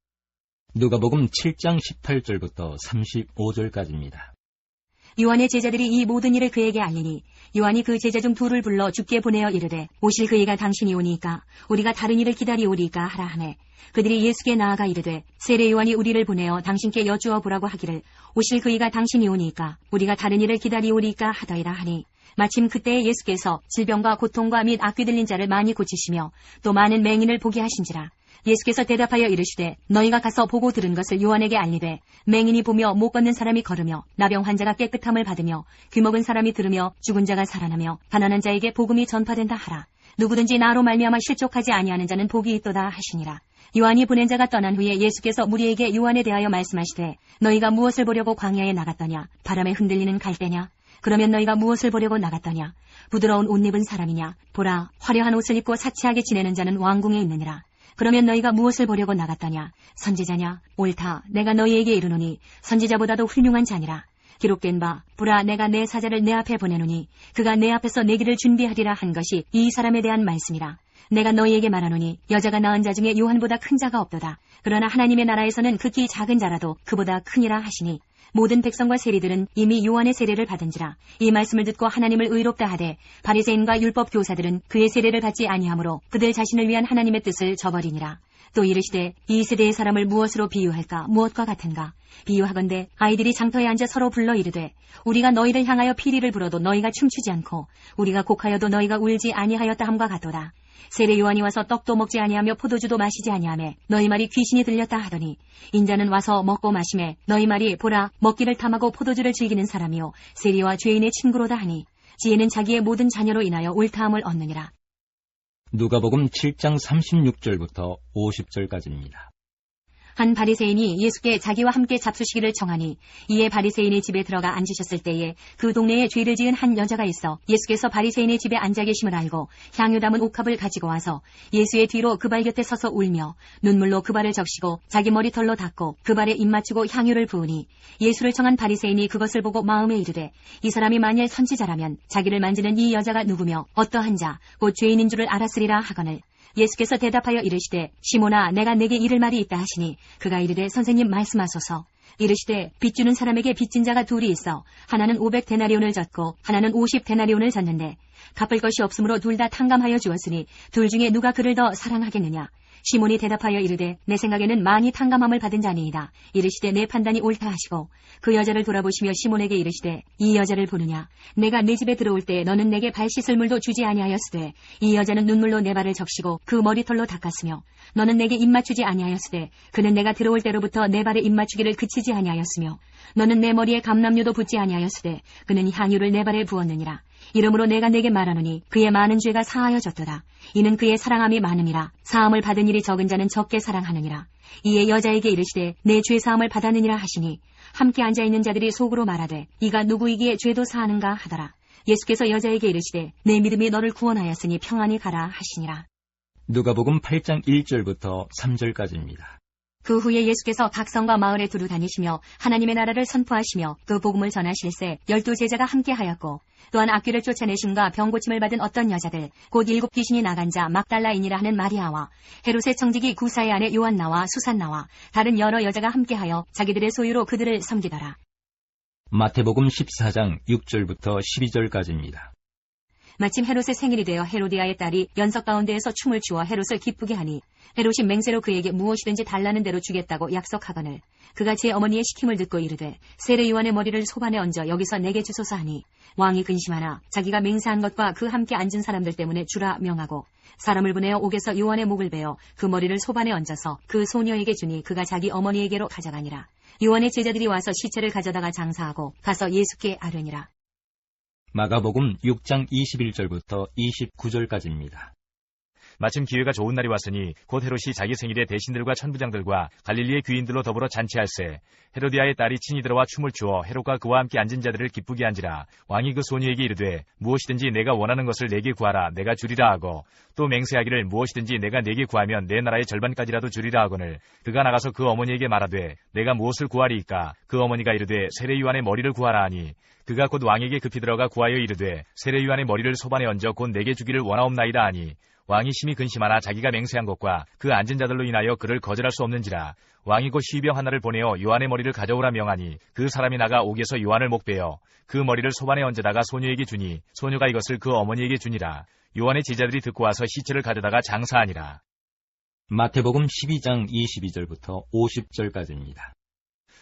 누가복음 7장 18절부터 35절까지입니다. 요한의 제자들이 이 모든 일을 그에게 알리니 요한이 그 제자 중 둘을 불러 주께 보내어 이르되 오실 그이가 당신이 오니까 우리가 다른 일을 기다리오리까 하라 하매 그들이 예수께 나아가 이르되 세례 요한이 우리를 보내어 당신께 여쭈어 보라고 하기를 오실 그이가 당신이 오니까 우리가 다른 일을 기다리오리까 하더이라 하니 마침 그때에 예수께서 질병과 고통과 및 악귀 들린 자를 많이 고치시며 또 많은 맹인을 보게 하신지라. 예수께서 대답하여 이르시되 너희가 가서 보고 들은 것을 요한에게 알리되 맹인이 보며 못 걷는 사람이 걸으며 나병 환자가 깨끗함을 받으며 귀먹은 사람이 들으며 죽은 자가 살아나며 가난한 자에게 복음이 전파된다 하라. 누구든지 나로 말미암아 실족하지 아니하는 자는 복이 있도다 하시니라. 요한이 보낸 자가 떠난 후에 예수께서 무리에게 요한에 대하여 말씀하시되 너희가 무엇을 보려고 광야에 나갔더냐. 바람에 흔들리는 갈대냐. 그러면 너희가 무엇을 보려고 나갔더냐. 부드러운 옷 입은 사람이냐. 보라 화려한 옷을 입고 사치하게 지내는 자는 왕궁에 있느니라. 그러면 너희가 무엇을 보려고 나갔더냐. 선지자냐. 옳다. 내가 너희에게 이르노니 선지자보다도 훌륭한 자니라. 기록된 바 보라 내가 내 사자를 내 앞에 보내노니 그가 내 앞에서 내 길을 준비하리라 한 것이 이 사람에 대한 말씀이라. 내가 너희에게 말하노니 여자가 낳은 자 중에 요한보다 큰 자가 없도다. 그러나 하나님의 나라에서는 극히 작은 자라도 그보다 크니라 하시니 모든 백성과 세리들은 이미 요한의 세례를 받은지라. 이 말씀을 듣고 하나님을 의롭다 하되 바리새인과 율법 교사들은 그의 세례를 받지 아니하므로 그들 자신을 위한 하나님의 뜻을 저버리니라. 또 이르시되 이 세대의 사람을 무엇으로 비유할까? 무엇과 같은가? 비유하건대 아이들이 장터에 앉아 서로 불러 이르되 우리가 너희를 향하여 피리를 불어도 너희가 춤추지 않고 우리가 곡하여도 너희가 울지 아니하였다 함과 같도다. 세례 요한이 와서 떡도 먹지 아니하며 포도주도 마시지 아니하며 너희 말이 귀신이 들렸다 하더니 인자는 와서 먹고 마시매 너희 말이 보라 먹기를 탐하고 포도주를 즐기는 사람이요 세리와 죄인의 친구로다 하니 지혜는 자기의 모든 자녀로 인하여 옳다함을 얻느니라. 누가복음 7장 36절부터 50절까지입니다. 한 바리새인이 예수께 자기와 함께 잡수시기를 청하니 이에 바리새인의 집에 들어가 앉으셨을 때에 그 동네에 죄를 지은 한 여자가 있어 예수께서 바리새인의 집에 앉아 계심을 알고 향유 담은 옥합을 가지고 와서 예수의 뒤로 그 발 곁에 서서 울며 눈물로 그 발을 적시고 자기 머리털로 닦고 그 발에 입 맞추고 향유를 부으니 예수를 청한 바리새인이 그것을 보고 마음에 이르되 이 사람이 만일 선지자라면 자기를 만지는 이 여자가 누구며 어떠한 자 곧 죄인인 줄을 알았으리라 하거늘 예수께서 대답하여 이르시되 시몬아 내가 내게 이를 말이 있다 하시니 그가 이르되 선생님 말씀하소서. 이르시되 빚주는 사람에게 빚진 자가 둘이 있어 하나는 500데나리온을 졌고 하나는 50데나리온을 졌는데 갚을 것이 없으므로 둘 다 탕감하여 주었으니 둘 중에 누가 그를 더 사랑하겠느냐. 시몬이 대답하여 이르되 내 생각에는 많이 탕감함을 받은 자니이다. 이르시되 내 판단이 옳다 하시고 그 여자를 돌아보시며 시몬에게 이르시되 이 여자를 보느냐. 내가 네 집에 들어올 때 너는 내게 발 씻을 물도 주지 아니하였으되 이 여자는 눈물로 내 발을 적시고 그 머리털로 닦았으며 너는 내게 입 맞추지 아니하였으되 그는 내가 들어올 때로부터 내 발에 입 맞추기를 그치지 아니하였으며 너는 내 머리에 감람류도 붓지 아니하였으되 그는 향유를 내 발에 부었느니라. 이러므로 내가 내게 말하노니 그의 많은 죄가 사하여졌도다. 이는 그의 사랑함이 많음이라. 사함을 받은 일이 적은 자는 적게 사랑하느니라. 이에 여자에게 이르시되 내 죄 사함을 받았느니라 하시니 함께 앉아있는 자들이 속으로 말하되 이가 누구이기에 죄도 사하는가 하더라. 예수께서 여자에게 이르시되 내 믿음이 너를 구원하였으니 평안히 가라 하시니라. 누가복음 8장 1절부터 3절까지입니다. 그 후에 예수께서 각 성과 마을에 두루 다니시며 하나님의 나라를 선포하시며 그 복음을 전하실세 12 제자가 함께하였고 또한 악귀를 쫓아내심과 병고침을 받은 어떤 여자들 곧 7 귀신이 나간 자 막달라인이라 하는 마리아와 헤롯의 청지기 구사의 아내 요한나와 수산나와 다른 여러 여자가 함께하여 자기들의 소유로 그들을 섬기더라. 마태복음 14장 6절부터 12절까지입니다. 마침 헤롯의 생일이 되어 헤로디아의 딸이 연석 가운데에서 춤을 추어 헤롯을 기쁘게 하니 헤롯이 맹세로 그에게 무엇이든지 달라는 대로 주겠다고 약속하거늘 그가 제 어머니의 시킴을 듣고 이르되 세례 요한의 머리를 소반에 얹어 여기서 내게 주소서 하니 왕이 근심하나 자기가 맹세한 것과 그 함께 앉은 사람들 때문에 주라 명하고 사람을 보내어 옥에서 요한의 목을 베어 그 머리를 소반에 얹어서 그 소녀에게 주니 그가 자기 어머니에게로 가져가니라. 요한의 제자들이 와서 시체를 가져다가 장사하고 가서 예수께 아뢰니라. 마가복음 6장 21절부터 29절까지입니다. 마침 기회가 좋은 날이 왔으니 곧 헤롯이 자기 생일에 대신들과 천부장들과 갈릴리의 귀인들로 더불어 잔치할세 헤로디아의 딸이 친히 들어와 춤을 추어 헤롯과 그와 함께 앉은 자들을 기쁘게 한지라. 왕이 그 소녀에게 이르되 무엇이든지 내가 원하는 것을 내게 구하라 내가 주리라 하고 또 맹세하기를 무엇이든지 내가 내게 구하면 내 나라의 절반까지라도 주리라 하거늘 그가 나가서 그 어머니에게 말하되 내가 무엇을 구하리이까. 그 어머니가 이르되 세례 요한의 머리를 구하라 하니 그가 곧 왕에게 급히 들어가 구하여 이르되 세례 요한의 머리를 소반에 얹어 곧 내게 주기를 원하옵나이다 하니 왕이 심히 근심하나 자기가 맹세한 것과 그 앉은 자들로 인하여 그를 거절할 수 없는지라. 왕이 곧 시병 하나를 보내어 요한의 머리를 가져오라 명하니 그 사람이 나가 옥에서 요한을 목베어 그 머리를 소반에 얹어다가 소녀에게 주니 소녀가 이것을 그 어머니에게 주니라. 요한의 제자들이 듣고 와서 시체를 가져다가 장사하니라. 마태복음 12장 22절부터 50절까지입니다.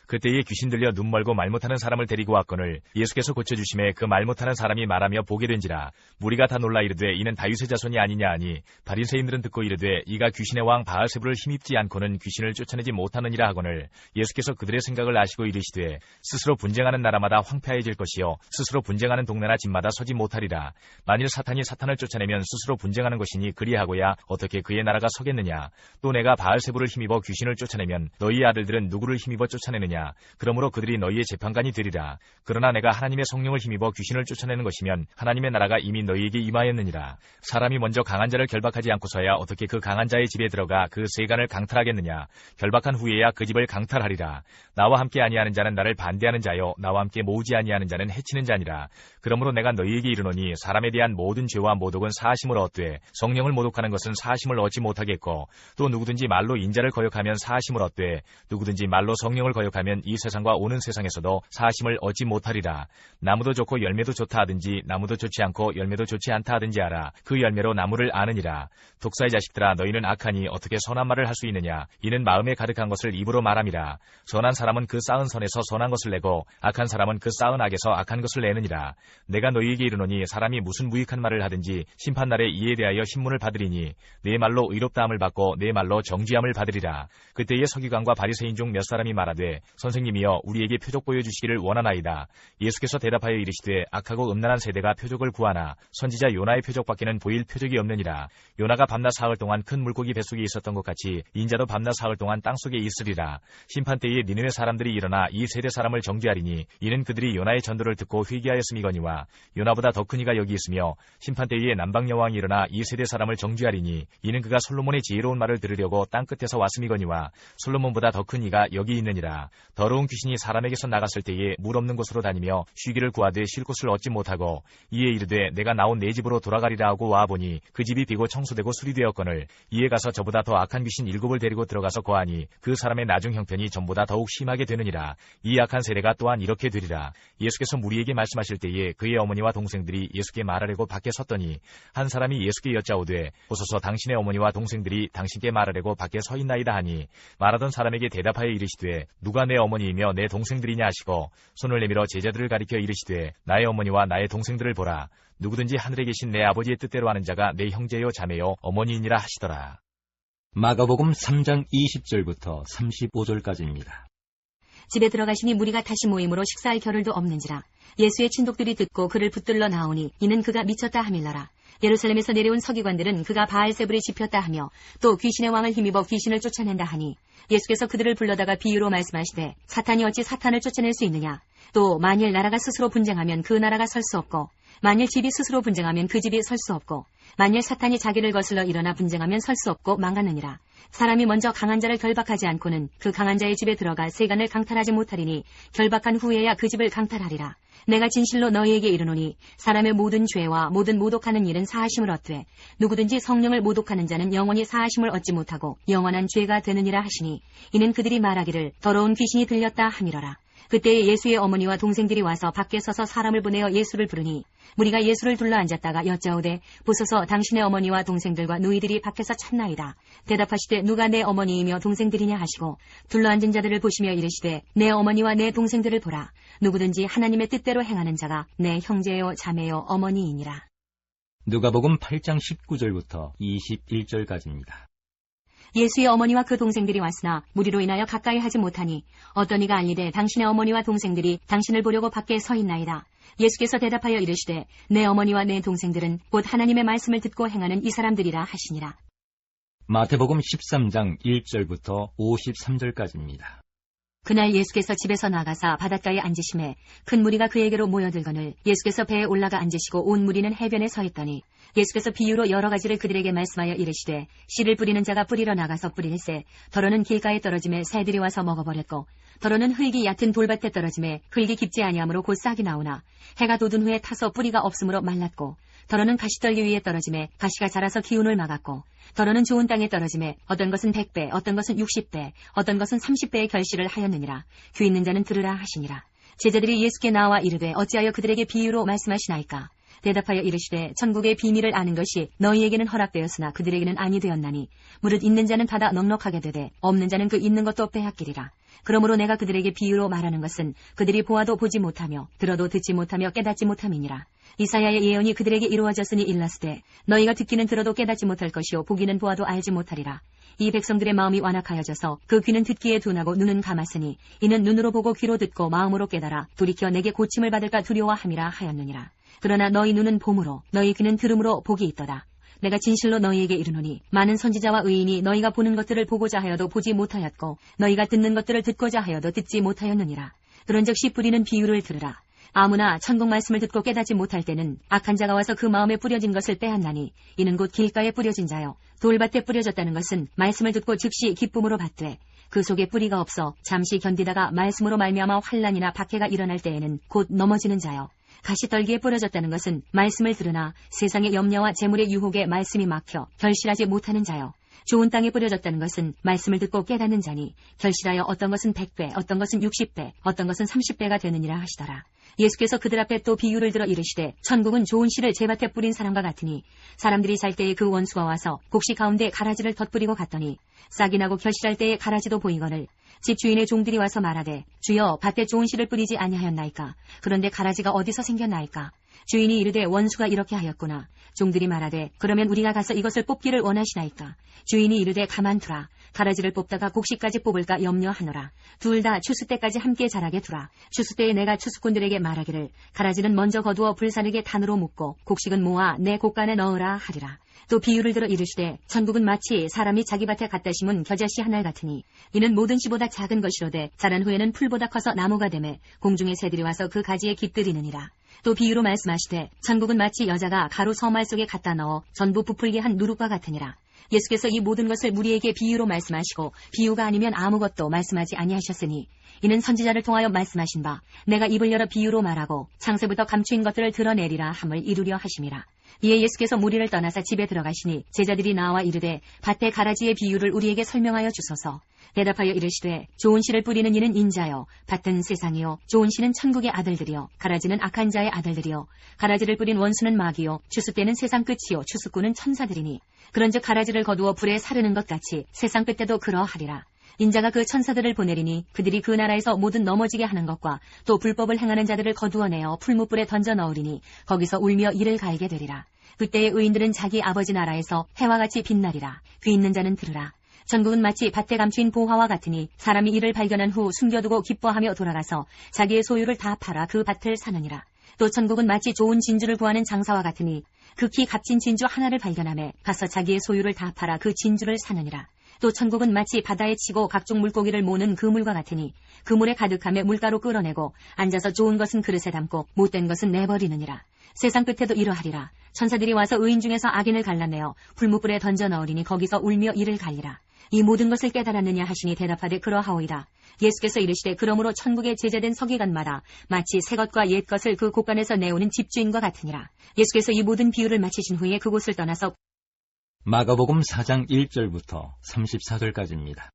그때에 귀신 들려 눈 멀고 말 못하는 사람을 데리고 왔거늘 예수께서 고쳐주심에 그 말 못하는 사람이 말하며 보게 된지라. 무리가 다 놀라 이르되 이는 다윗의 자손이 아니냐 하니 바리새인들은 듣고 이르되 이가 귀신의 왕 바알세불을 힘입지 않고는 귀신을 쫓아내지 못하느니라 하거늘 예수께서 그들의 생각을 아시고 이르시되 스스로 분쟁하는 나라마다 황폐해질 것이요 스스로 분쟁하는 동네나 집마다 서지 못하리라. 만일 사탄이 사탄을 쫓아내면 스스로 분쟁하는 것이니 그리하고야 어떻게 그의 나라가 서겠느냐. 또 내가 바알세불을 힘입어 귀신을 쫓아내면 너희 아들들은 누구를 힘입어 쫓아내느냐. 아니하느냐. 그러므로 그들이 너희의 재판관이 되리라. 그러나 내가 하나님의 성령을 힘입어 귀신을 쫓아내는 것이면 하나님의 나라가 이미 너희에게 임하였느니라. 사람이 먼저 강한 자를 결박하지 않고서야 어떻게 그 강한 자의 집에 들어가 그 세간을 강탈하겠느냐. 결박한 후에야 그 집을 강탈하리라. 나와 함께 아니하는 자는 나를 반대하는 자요 나와 함께 모으지 아니하는 자는 해치는 자니라. 그러므로 내가 너희에게 이르노니 사람에 대한 모든 죄와 모독은 사하심을 얻되 성령을 모독하는 것은 사하심을 얻지 못하겠고 또 누구든지 말로 인자를 거역하면 사하심을 얻되 누구든지 말로 성령을 거역하면 이 세상과 오는 세상에서도 사하심을 얻지 못하리라. 나무도 좋고 열매도 좋다 하든지 나무도 좋지 않고 열매도 좋지 않다 하든지 알아. 그 열매로 나무를 아느니라. 독사의 자식들아 너희는 악하니 어떻게 선한 말을 할 수 있느냐. 이는 마음에 가득한 것을 입으로 말함이라. 선한 사람은 그 쌓은 선에서 선한 것을 내고 악한 사람은 그 쌓은 악에서 악한 것을 내느니라. 내가 너희에게 이르노니 사람이 무슨 무익한 말을 하든지 심판날에 이에 대하여 신문을 받으리니 내 말로 의롭다함을 받고 내 말로 정죄함을 받으리라. 그때에 서기관과 바리새인 중 몇 사람이 말하되 선생님이여 우리에게 표적 보여주시기를 원하나이다. 예수께서 대답하여 이르시되 악하고 음란한 세대가 표적을 구하나 선지자 요나의 표적밖에는 보일 표적이 없느니라. 요나가 밤낮 사흘 동안 큰 물고기 뱃속에 있었던 것 같이 인자도 밤낮 사흘 동안 땅속에 있으리라. 심판때에 니느웨 사람들이 일어나 이 세대 사람을 정죄하리니 이는 그들이 요나의 전도를 듣고 회개하였음이거니와 요나보다 더 큰 이가 여기 있으며 심판때에 남방 여왕이 일어나 이 세대 사람을 정죄하리니 이는 그가 솔로몬의 지혜로운 말을 들으려고 땅끝에서 왔음이거니와 솔로몬보다 더 큰 이가 여기 있느니라. 더러운 귀신이 사람에게서 나갔을 때에 물 없는 곳으로 다니며 쉬기를 구하되 쉴 곳을 얻지 못하고 이에 이르되 내가 나온 내 집으로 돌아가리라 하고 와보니 그 집이 비고 청소되고 수리되었거늘 이에 가서 저보다 더 악한 귀신 7을 데리고 들어가서 거하니 그 사람의 나중 형편이 전보다 더욱 심하게 되느니라. 이 악한 세대가 또한 이렇게 되리라. 예수께서 무리에게 말씀하실 때에 그의 어머니와 동생들이 예수께 말하려고 밖에 섰더니 한 사람이 예수께 여짜오되 보소서 당신의 어머니와 동생들이 당신께 말하려고 밖에 서 있나이다 하니 말하던 사람에게 대답하여 이르시되 누가 내 어머니이며 내 동생들이냐 하시고 손을 내밀어 제자들을 가리켜 이르시되 나의 어머니와 나의 동생들을 보라. 누구든지 하늘에 계신 내 아버지의 뜻대로 하는 자가 내 형제요 자매요 어머니이니라 하시더라. 마가복음 3장 20절부터 35절까지입니다. 집에 들어가시니 무리가 다시 모임으로 식사할 겨를도 없는지라. 예수의 친독들이 듣고 그를 붙들러 나오니 이는 그가 미쳤다 하밀러라. 예루살렘에서 내려온 서기관들은 그가 바알세불에 집혔다 하며 또 귀신의 왕을 힘입어 귀신을 쫓아낸다 하니 예수께서 그들을 불러다가 비유로 말씀하시되 사탄이 어찌 사탄을 쫓아낼 수 있느냐. 또 만일 나라가 스스로 분쟁하면 그 나라가 설 수 없고 만일 집이 스스로 분쟁하면 그 집이 설 수 없고 만일 사탄이 자기를 거슬러 일어나 분쟁하면 설 수 없고 망하느니라. 사람이 먼저 강한 자를 결박하지 않고는 그 강한 자의 집에 들어가 세간을 강탈하지 못하리니 결박한 후에야 그 집을 강탈하리라. 내가 진실로 너희에게 이르노니 사람의 모든 죄와 모든 모독하는 일은 사하심을 얻되 누구든지 성령을 모독하는 자는 영원히 사하심을 얻지 못하고 영원한 죄가 되느니라 하시니 이는 그들이 말하기를 더러운 귀신이 들렸다 하미러라. 그때에 예수의 어머니와 동생들이 와서 밖에 서서 사람을 보내어 예수를 부르니 무리가 예수를 둘러앉았다가 여짜오되 보소서 당신의 어머니와 동생들과 누이들이 밖에서 찾나이다. 대답하시되 누가 내 어머니이며 동생들이냐 하시고 둘러앉은 자들을 보시며 이르시되 내 어머니와 내 동생들을 보라. 누구든지 하나님의 뜻대로 행하는 자가 내 형제요 자매요 어머니이니라. 누가복음 8장 19절부터 21절까지입니다. 예수의 어머니와 그 동생들이 왔으나 무리로 인하여 가까이 하지 못하니 어떤 이가 알리되 당신의 어머니와 동생들이 당신을 보려고 밖에 서 있나이다. 예수께서 대답하여 이르시되 내 어머니와 내 동생들은 곧 하나님의 말씀을 듣고 행하는 이 사람들이라 하시니라. 마태복음 13장 1절부터 53절까지입니다. 그날 예수께서 집에서 나가사 바닷가에 앉으심에 큰 무리가 그에게로 모여들거늘 예수께서 배에 올라가 앉으시고 온 무리는 해변에 서 있더니 예수께서 비유로 여러 가지를 그들에게 말씀하여 이르시되 씨를 뿌리는 자가 뿌리러 나가서 뿌릴새 더러는 길가에 떨어짐에 새들이 와서 먹어버렸고 더러는 흙이 얕은 돌밭에 떨어짐에 흙이 깊지 아니하므로 곧 싹이 나오나 해가 돋은 후에 타서 뿌리가 없으므로 말랐고 더러는 가시떨기 위에 떨어짐에 가시가 자라서 기운을 막았고 더러는 좋은 땅에 떨어짐에 어떤 것은 100배 어떤 것은 60배 어떤 것은 30배의 결실을 하였느니라. 귀 있는 자는 들으라 하시니라. 제자들이 예수께 나와 이르되 어찌하여 그들에게 비유로 말씀하시나이까. 대답하여 이르시되 천국의 비밀을 아는 것이 너희에게는 허락되었으나 그들에게는 아니 되었나니 무릇 있는 자는 받아 넉넉하게 되되 없는 자는 그 있는 것도 빼앗기리라. 그러므로 내가 그들에게 비유로 말하는 것은 그들이 보아도 보지 못하며 들어도 듣지 못하며 깨닫지 못함이니라. 이사야의 예언이 그들에게 이루어졌으니 일렀으되 너희가 듣기는 들어도 깨닫지 못할 것이요 보기는 보아도 알지 못하리라. 이 백성들의 마음이 완악하여져서 그 귀는 듣기에 둔하고 눈은 감았으니 이는 눈으로 보고 귀로 듣고 마음으로 깨달아 돌이켜 내게 고침을 받을까 두려워함이라 하였느니라. 그러나 너희 눈은 봄으로 너희 귀는 들음으로 복이 있도다. 내가 진실로 너희에게 이르노니 많은 선지자와 의인이 너희가 보는 것들을 보고자 하여도 보지 못하였고 너희가 듣는 것들을 듣고자 하여도 듣지 못하였느니라. 그런즉 씨 뿌리는 비유를 들으라. 아무나 천국 말씀을 듣고 깨닫지 못할 때는 악한 자가 와서 그 마음에 뿌려진 것을 빼앗나니 이는 곧 길가에 뿌려진 자요 돌밭에 뿌려졌다는 것은 말씀을 듣고 즉시 기쁨으로 받되 그 속에 뿌리가 없어 잠시 견디다가 말씀으로 말미암아 환난이나 박해가 일어날 때에는 곧 넘어지는 자요 가시떨기에 뿌려졌다는 것은 말씀을 들으나 세상의 염려와 재물의 유혹에 말씀이 막혀 결실하지 못하는 자요 좋은 땅에 뿌려졌다는 것은 말씀을 듣고 깨닫는 자니 결실하여 어떤 것은 100배, 어떤 것은 60배, 어떤 것은 30배가 되느니라 하시더라. 예수께서 그들 앞에 또 비유를 들어 이르시되 천국은 좋은 씨를 제밭에 뿌린 사람과 같으니 사람들이 살 때에 그 원수가 와서 곡식 가운데 가라지를 덧뿌리고 갔더니 싹이 나고 결실할 때에 가라지도 보이거늘 집 주인의 종들이 와서 말하되 주여 밭에 좋은 씨를 뿌리지 아니하였나이까 그런데 가라지가 어디서 생겼나이까 주인이 이르되 원수가 이렇게 하였구나. 종들이 말하되 그러면 우리가 가서 이것을 뽑기를 원하시나이까 주인이 이르되 가만두라. 가라지를 뽑다가 곡식까지 뽑을까 염려하노라. 둘 다 추수 때까지 함께 자라게 두라. 추수 때에 내가 추수꾼들에게 말하기를 가라지는 먼저 거두어 불사르게 단으로 묶고 곡식은 모아 내 곡간에 넣으라 하리라. 또 비유를 들어 이르시되 천국은 마치 사람이 자기 밭에 갖다 심은 겨자씨 한 알 같으니 이는 모든 씨보다 작은 것이로되 자란 후에는 풀보다 커서 나무가 되매 공중의 새들이 와서 그 가지에 깃들이느니라. 또 비유로 말씀하시되 천국은 마치 여자가 가루 서말 속에 갖다 넣어 전부 부풀게 한 누룩과 같으니라. 예수께서 이 모든 것을 우리에게 비유로 말씀하시고 비유가 아니면 아무것도 말씀하지 아니하셨으니 이는 선지자를 통하여 말씀하신 바 내가 입을 열어 비유로 말하고 창세부터 감추인 것들을 드러내리라 함을 이루려 하심이라. 이에 예수께서 무리를 떠나사 집에 들어가시니 제자들이 나와 이르되 밭의 가라지의 비유를 우리에게 설명하여 주소서. 대답하여 이르시되 좋은 씨를 뿌리는 이는 인자요 밭은 세상이요 좋은 씨는 천국의 아들들이요 가라지는 악한 자의 아들들이요 가라지를 뿌린 원수는 마귀요 추수 때는 세상 끝이요 추수꾼은 천사들이니 그런즉 가라지를 거두어 불에 사르는 것 같이 세상 끝때도 그러하리라. 인자가 그 천사들을 보내리니 그들이 그 나라에서 모든 넘어지게 하는 것과 또 불법을 행하는 자들을 거두어내어 풀무불에 던져 넣으리니 거기서 울며 이를 갈게 되리라. 그때의 의인들은 자기 아버지 나라에서 해와 같이 빛나리라. 귀 있는 자는 들으라. 천국은 마치 밭에 감추인 보화와 같으니 사람이 이를 발견한 후 숨겨두고 기뻐하며 돌아가서 자기의 소유를 다 팔아 그 밭을 사느니라. 또 천국은 마치 좋은 진주를 구하는 장사와 같으니 극히 값진 진주 하나를 발견하며 가서 자기의 소유를 다 팔아 그 진주를 사느니라. 또 천국은 마치 바다에 치고 각종 물고기를 모는 그물과 같으니 그물에 가득하며 물가로 끌어내고 앉아서 좋은 것은 그릇에 담고 못된 것은 내버리느니라. 세상 끝에도 이러하리라. 천사들이 와서 의인 중에서 악인을 갈라내어 풀무불에 던져 넣으리니 거기서 울며 이를 갈리라. 이 모든 것을 깨달았느냐 하시니 대답하되 그러하오이다. 예수께서 이르시되 그러므로 천국에 제재된 서기관마다 마치 새 것과 옛 것을 그 곳간에서 내오는 집주인과 같으니라. 예수께서 이 모든 비유를 마치신 후에 그곳을 떠나서 마가복음 4장 1절부터 34절까지입니다.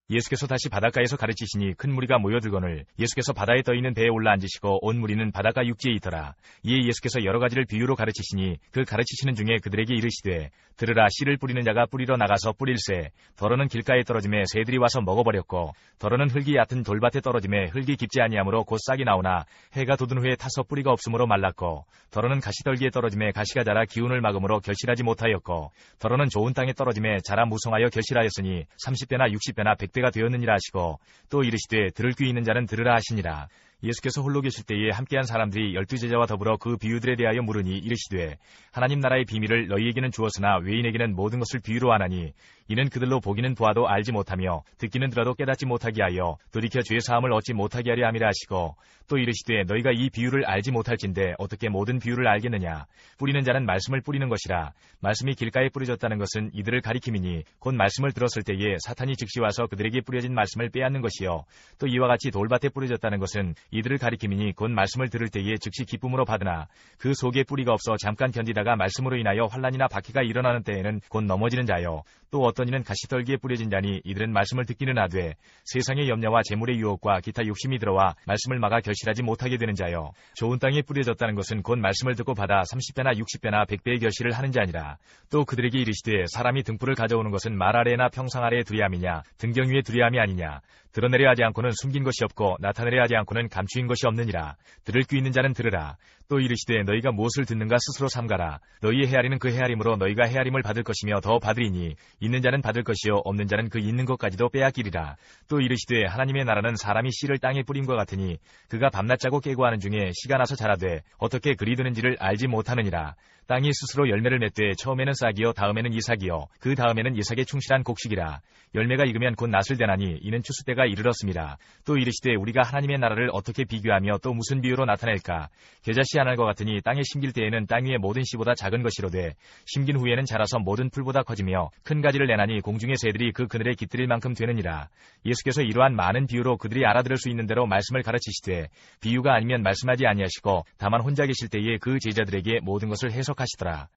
예수께서 다시 바닷가에서 가르치시니 큰 무리가 모여들거늘 예수께서 바다에 떠있는 배에 올라 앉으시고 온 무리는 바닷가 육지에 있더라. 이에 예수께서 여러 가지를 비유로 가르치시니 그 가르치시는 중에 그들에게 이르시되 들으라. 씨를 뿌리는 자가 뿌리러 나가서 뿌릴새 더러는 길가에 떨어짐에 새들이 와서 먹어버렸고 더러는 흙이 얕은 돌밭에 떨어짐에 흙이 깊지 아니하므로 곧 싹이 나오나 해가 돋은 후에 타서 뿌리가 없으므로 말랐고 더러는 가시떨기에 떨어짐에 가시가 자라 기운을 막음으로 결실하지 못하였고 더러는 좋은 땅에 떨어짐에 자라 무성하여 결실하였으니 30배나 60배나 100배가 되었느니라 하시고 또 이르시되 들을 귀 있는 자는 들으라 하시니라. 예수께서 홀로 계실 때에 함께한 사람들이 12제자와 더불어 그 비유들에 대하여 물으니 이르시되 하나님 나라의 비밀을 너희에게는 주었으나 외인에게는 모든 것을 비유로 하나니 이는 그들로 보기는 보아도 알지 못하며 듣기는 들어도 깨닫지 못하게 하여 돌이켜 죄 사함을 얻지 못하게 하려 함이라 하시고 또 이르시되 너희가 이 비유를 알지 못할진대 어떻게 모든 비유를 알겠느냐. 뿌리는 자는 말씀을 뿌리는 것이라. 말씀이 길가에 뿌려졌다는 것은 이들을 가리킴이니 곧 말씀을 들었을 때에 사탄이 즉시 와서 그들에게 뿌려진 말씀을 빼앗는 것이요 또 이와 같이 돌밭에 뿌려졌다는 것은 이들을 가리킴이니 곧 말씀을 들을 때에 즉시 기쁨으로 받으나 그 속에 뿌리가 없어 잠깐 견디다가 말씀으로 인하여 환난이나 박해가 일어나는 때에는 곧 넘어지는 자요 또 어떤 이는 가시떨기에 뿌려진 자니 이들은 말씀을 듣기는 하되 세상의 염려와 재물의 유혹과 기타 욕심이 들어와 말씀을 막아 결실하지 못하게 되는 자요 좋은 땅에 뿌려졌다는 것은 곧 말씀을 듣고 받아 30배나 60배나 100배의 결실을 하는 자니라. 또 그들에게 이르시되 사람이 등불을 가져오는 것은 말 아래나 평상 아래에 두려 함이냐 등경 위에 두려 함이 아니냐. 드러내려 하지 않고는 숨긴 것이 없고 나타내려 하지 않고는 감추인 것이 없느니라. 들을 귀 있는 자는 들으라. 또 이르시되 너희가 무엇을 듣는가 스스로 삼가라. 너희의 헤아리는 그 헤아림으로 너희가 헤아림을 받을 것이며 더 받으리니 있는 자는 받을 것이요 없는 자는 그 있는 것까지도 빼앗기리라. 또 이르시되 하나님의 나라는 사람이 씨를 땅에 뿌림과 같으니 그가 밤낮 자고 깨고 하는 중에 씨가 나서 자라되 어떻게 그리 되는지를 알지 못하느니라. 땅이 스스로 열매를 맺되 처음에는 싹이요 다음에는 이삭이요 그 다음에는 이삭의 충실한 곡식이라. 열매가 익으면 곧 낫을 되나니 이는 추수 때가 이르렀습니다. 또 이르시되 우리가 하나님의 나라를 어떻게 비교하며 또 무슨 비유로 나타낼까? 겨자씨 하나것 같으니 땅에 심길 때에는 땅 위의 모든 씨보다 작은 것이로되 심긴 후에는 자라서 모든 풀보다 커지며 큰 가지를 내나니 공중의 새들이 그 그늘에 깃들일 만큼 되느니라. 예수께서 이러한 많은 비유로 그들이 알아들을 수 있는 대로 말씀을 가르치시되 비유가 아니면 말씀하지 아니하시고 다만 혼자 계실 때에 그 제자들에게 모든 것을 해석하시더라.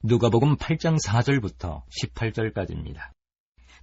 누가복음 8장 4절부터 18절까지입니다.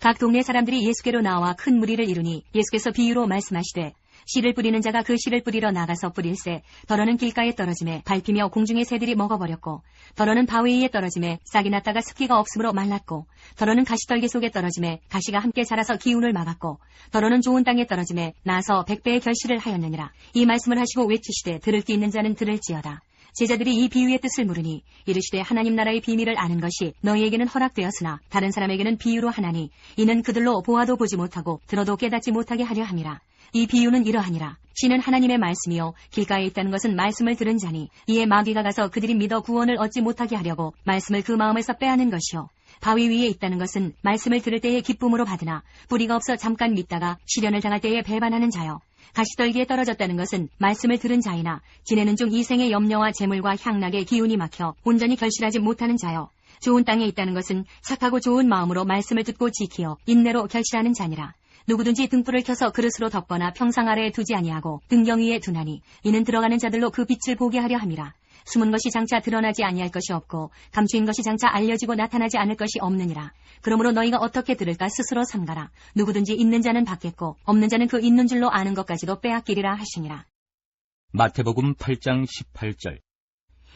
각 동네 사람들이 예수께로 나와 큰 무리를 이루니 예수께서 비유로 말씀하시되 씨를 뿌리는 자가 그 씨를 뿌리러 나가서 뿌릴새 더러는 길가에 떨어짐에 밟히며 공중의 새들이 먹어버렸고 더러는 바위 위에 떨어짐에 싹이 났다가 습기가 없으므로 말랐고 더러는 가시떨기 속에 떨어짐에 가시가 함께 자라서 기운을 막았고 더러는 좋은 땅에 떨어짐에 나서 100배의 결실을 하였느니라. 이 말씀을 하시고 외치시되 들을 귀 있는 자는 들을지어다. 제자들이 이 비유의 뜻을 물으니 이르시되 하나님 나라의 비밀을 아는 것이 너희에게는 허락되었으나 다른 사람에게는 비유로 하나니 이는 그들로 보아도 보지 못하고 들어도 깨닫지 못하게 하려 함이라. 이 비유는 이러하니라. 씨는 하나님의 말씀이요 길가에 있다는 것은 말씀을 들은 자니 이에 마귀가 가서 그들이 믿어 구원을 얻지 못하게 하려고 말씀을 그 마음에서 빼앗는 것이요 바위 위에 있다는 것은 말씀을 들을 때에 기쁨으로 받으나 뿌리가 없어 잠깐 믿다가 시련을 당할 때에 배반하는 자요 가시떨기에 떨어졌다는 것은 말씀을 들은 자이나 지내는 중 이 생의 염려와 재물과 향락의 기운이 막혀 온전히 결실하지 못하는 자요 좋은 땅에 있다는 것은 착하고 좋은 마음으로 말씀을 듣고 지키어 인내로 결실하는 자니라. 누구든지 등불을 켜서 그릇으로 덮거나 평상 아래에 두지 아니하고 등경 위에 두나니 이는 들어가는 자들로 그 빛을 보게 하려 함이라. 숨은 것이 장차 드러나지 아니할 것이 없고 감추인 것이 장차 알려지고 나타나지 않을 것이 없느니라. 그러므로 너희가 어떻게 들을까 스스로 삼가라. 누구든지 있는 자는 받겠고 없는 자는 그 있는 줄로 아는 것까지도 빼앗기리라 하시니라. 마태복음 8장 18절.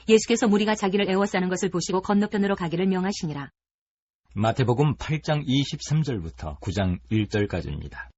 예수께서 무리가 자기를 애워싸는 것을 보시고 건너편으로 가기를 명하시니라. 마태복음 8장 23절부터 9장 1절까지입니다.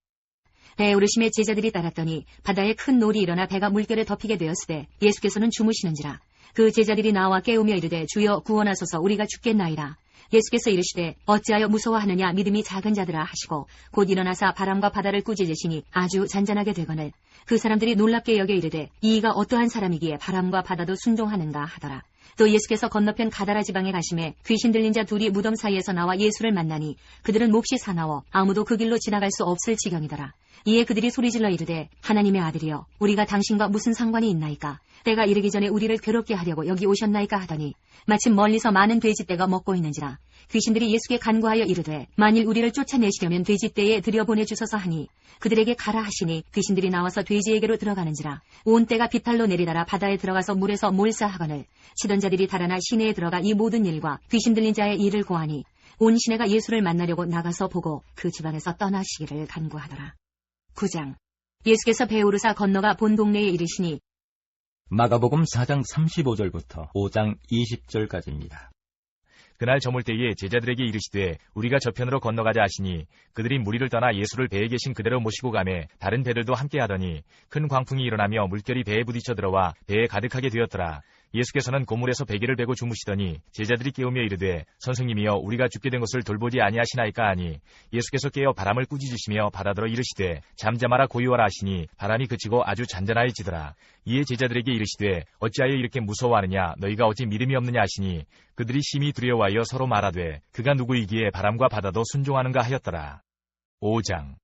배에 오르심에 제자들이 따랐더니 바다에 큰 놀이 일어나 배가 물결에 덮이게 되었으되 예수께서는 주무시는지라. 그 제자들이 나와 깨우며 이르되 주여 구원하소서 우리가 죽겠나이다. 예수께서 이르시되 어찌하여 무서워하느냐 믿음이 작은 자들아 하시고 곧 일어나사 바람과 바다를 꾸짖으시니 아주 잔잔하게 되거늘 그 사람들이 놀랍게 여겨 이르되 이가 어떠한 사람이기에 바람과 바다도 순종하는가 하더라. 또 예수께서 건너편 가다라 지방에 가심에 귀신 들린 자 둘이 무덤 사이에서 나와 예수를 만나니 그들은 몹시 사나워 아무도 그 길로 지나갈 수 없을 지경이더라. 이에 그들이 소리질러 이르되 하나님의 아들이여 우리가 당신과 무슨 상관이 있나이까? 때가 이르기 전에 우리를 괴롭게 하려고 여기 오셨나이까 하더니 마침 멀리서 많은 돼지떼가 먹고 있는지라. 귀신들이 예수께 간구하여 이르되 만일 우리를 쫓아내시려면 돼지떼에 들여보내주소서 하니 그들에게 가라 하시니 귀신들이 나와서 돼지에게로 들어가는지라. 온 떼가 비탈로 내리다라 바다에 들어가서 물에서 몰사하거늘 치던 자들이 달아나 시내에 들어가 이 모든 일과 귀신 들린 자의 일을 고하니 온 시내가 예수를 만나려고 나가서 보고 그 지방에서 떠나시기를 간구하더라. 9장. 예수께서 배 오르사 건너가 본 동네에 이르시니 마가복음 4장 35절부터 5장 20절까지입니다. 그날 저물 때에 제자들에게 이르시되 우리가 저편으로 건너가자 하시니 그들이 무리를 떠나 예수를 배에 계신 그대로 모시고 가매 다른 배들도 함께 하더니 큰 광풍이 일어나며 물결이 배에 부딪혀 들어와 배에 가득하게 되었더라. 예수께서는 고물에서 베개를 베고 주무시더니 제자들이 깨우며 이르되 선생님이여 우리가 죽게 된 것을 돌보지 아니하시나이까 하니 예수께서 깨어 바람을 꾸짖으시며 바다더러 이르시되 잠잠하라 고요하라 하시니 바람이 그치고 아주 잔잔하여지더라. 이에 제자들에게 이르시되 어찌하여 이렇게 무서워하느냐 너희가 어찌 믿음이 없느냐 하시니 그들이 심히 두려워하여 서로 말하되 그가 누구이기에 바람과 바다도 순종하는가 하였더라. 5장.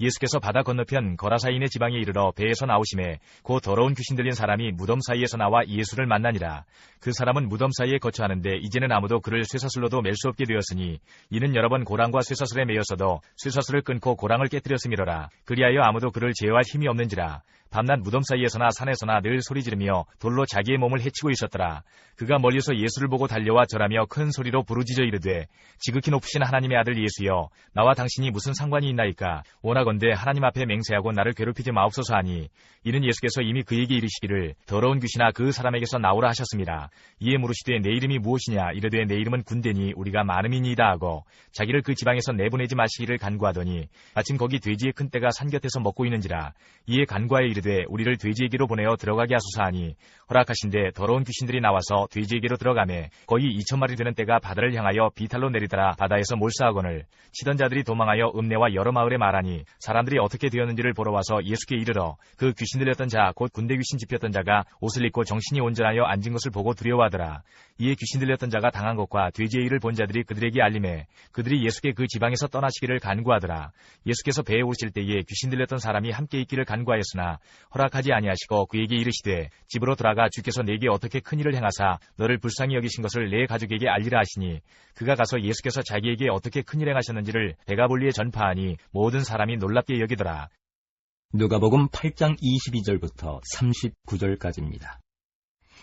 예수께서 바다 건너편 거라사인의 지방에 이르러 배에서 나오심에 곧 더러운 귀신 들린 사람이 무덤 사이에서 나와 예수를 만나니라. 그 사람은 무덤 사이에 거처하는데 이제는 아무도 그를 쇠사슬로도 맬 수 없게 되었으니 이는 여러 번 고랑과 쇠사슬에 매였어도 쇠사슬을 끊고 고랑을 깨뜨렸음이로라. 그리하여 아무도 그를 제어할 힘이 없는지라. 밤낮 무덤 사이에서나 산에서나 늘 소리 지르며 돌로 자기의 몸을 해치고 있었더라. 그가 멀리서 예수를 보고 달려와 절하며 큰 소리로 부르짖어 이르되 지극히 높으신 하나님의 아들 예수여 나와 당신이 무슨 상관이 있나이까? 원하건대 하나님 앞에 맹세하고 나를 괴롭히지 마옵소서 하니 이는 예수께서 이미 그에게 이르시기를 더러운 귀신아 그 사람에게서 나오라 하셨습니다. 이에 물으시되 내 이름이 무엇이냐? 이르되 내 이름은 군대니 우리가 많음이니이다 하고 자기를 그 지방에서 내보내지 마시기를 간구하더니 마침 거기 돼지의 큰 떼가 산 곁에서 먹고 있는지라. 이에 간구하여 이르되 이르되 우리를 돼지에게로 보내어 들어가게 하소서 하니 허락하신데 더러운 귀신들이 나와서 돼지에게로 들어가매 거의 2,000마리 되는 떼가 바다를 향하여 비탈로 내리더라. 바다에서 몰사하거늘 치던 자들이 도망하여 읍내와 여러 마을에 말하니 사람들이 어떻게 되었는지를 보러 와서 예수께 이르러 그 귀신 들렸던 자 곧 군대 귀신 집혔던 자가 옷을 입고 정신이 온전하여 앉은 것을 보고 두려워하더라. 이에 귀신 들렸던 자가 당한 것과 돼지의 일을 본 자들이 그들에게 알림해 그들이 예수께 그 지방에서 떠나시기를 간구하더라. 예수께서 배에 오르실 때에 귀신 들렸던 사람이 함께 있기를 간구하였으나 허락하지 아니하시고 그에게 이르시되 집으로 돌아가 주께서 내게 어떻게 큰 일을 행하사 너를 불쌍히 여기신 것을 내 가족에게 알리라 하시니 그가 가서 예수께서 자기에게 어떻게 큰 일 행하셨는지를 데가볼리에 전파하니 모든 사람이 놀랍게 여기더라. 누가복음 8장 22절부터 39절까지입니다.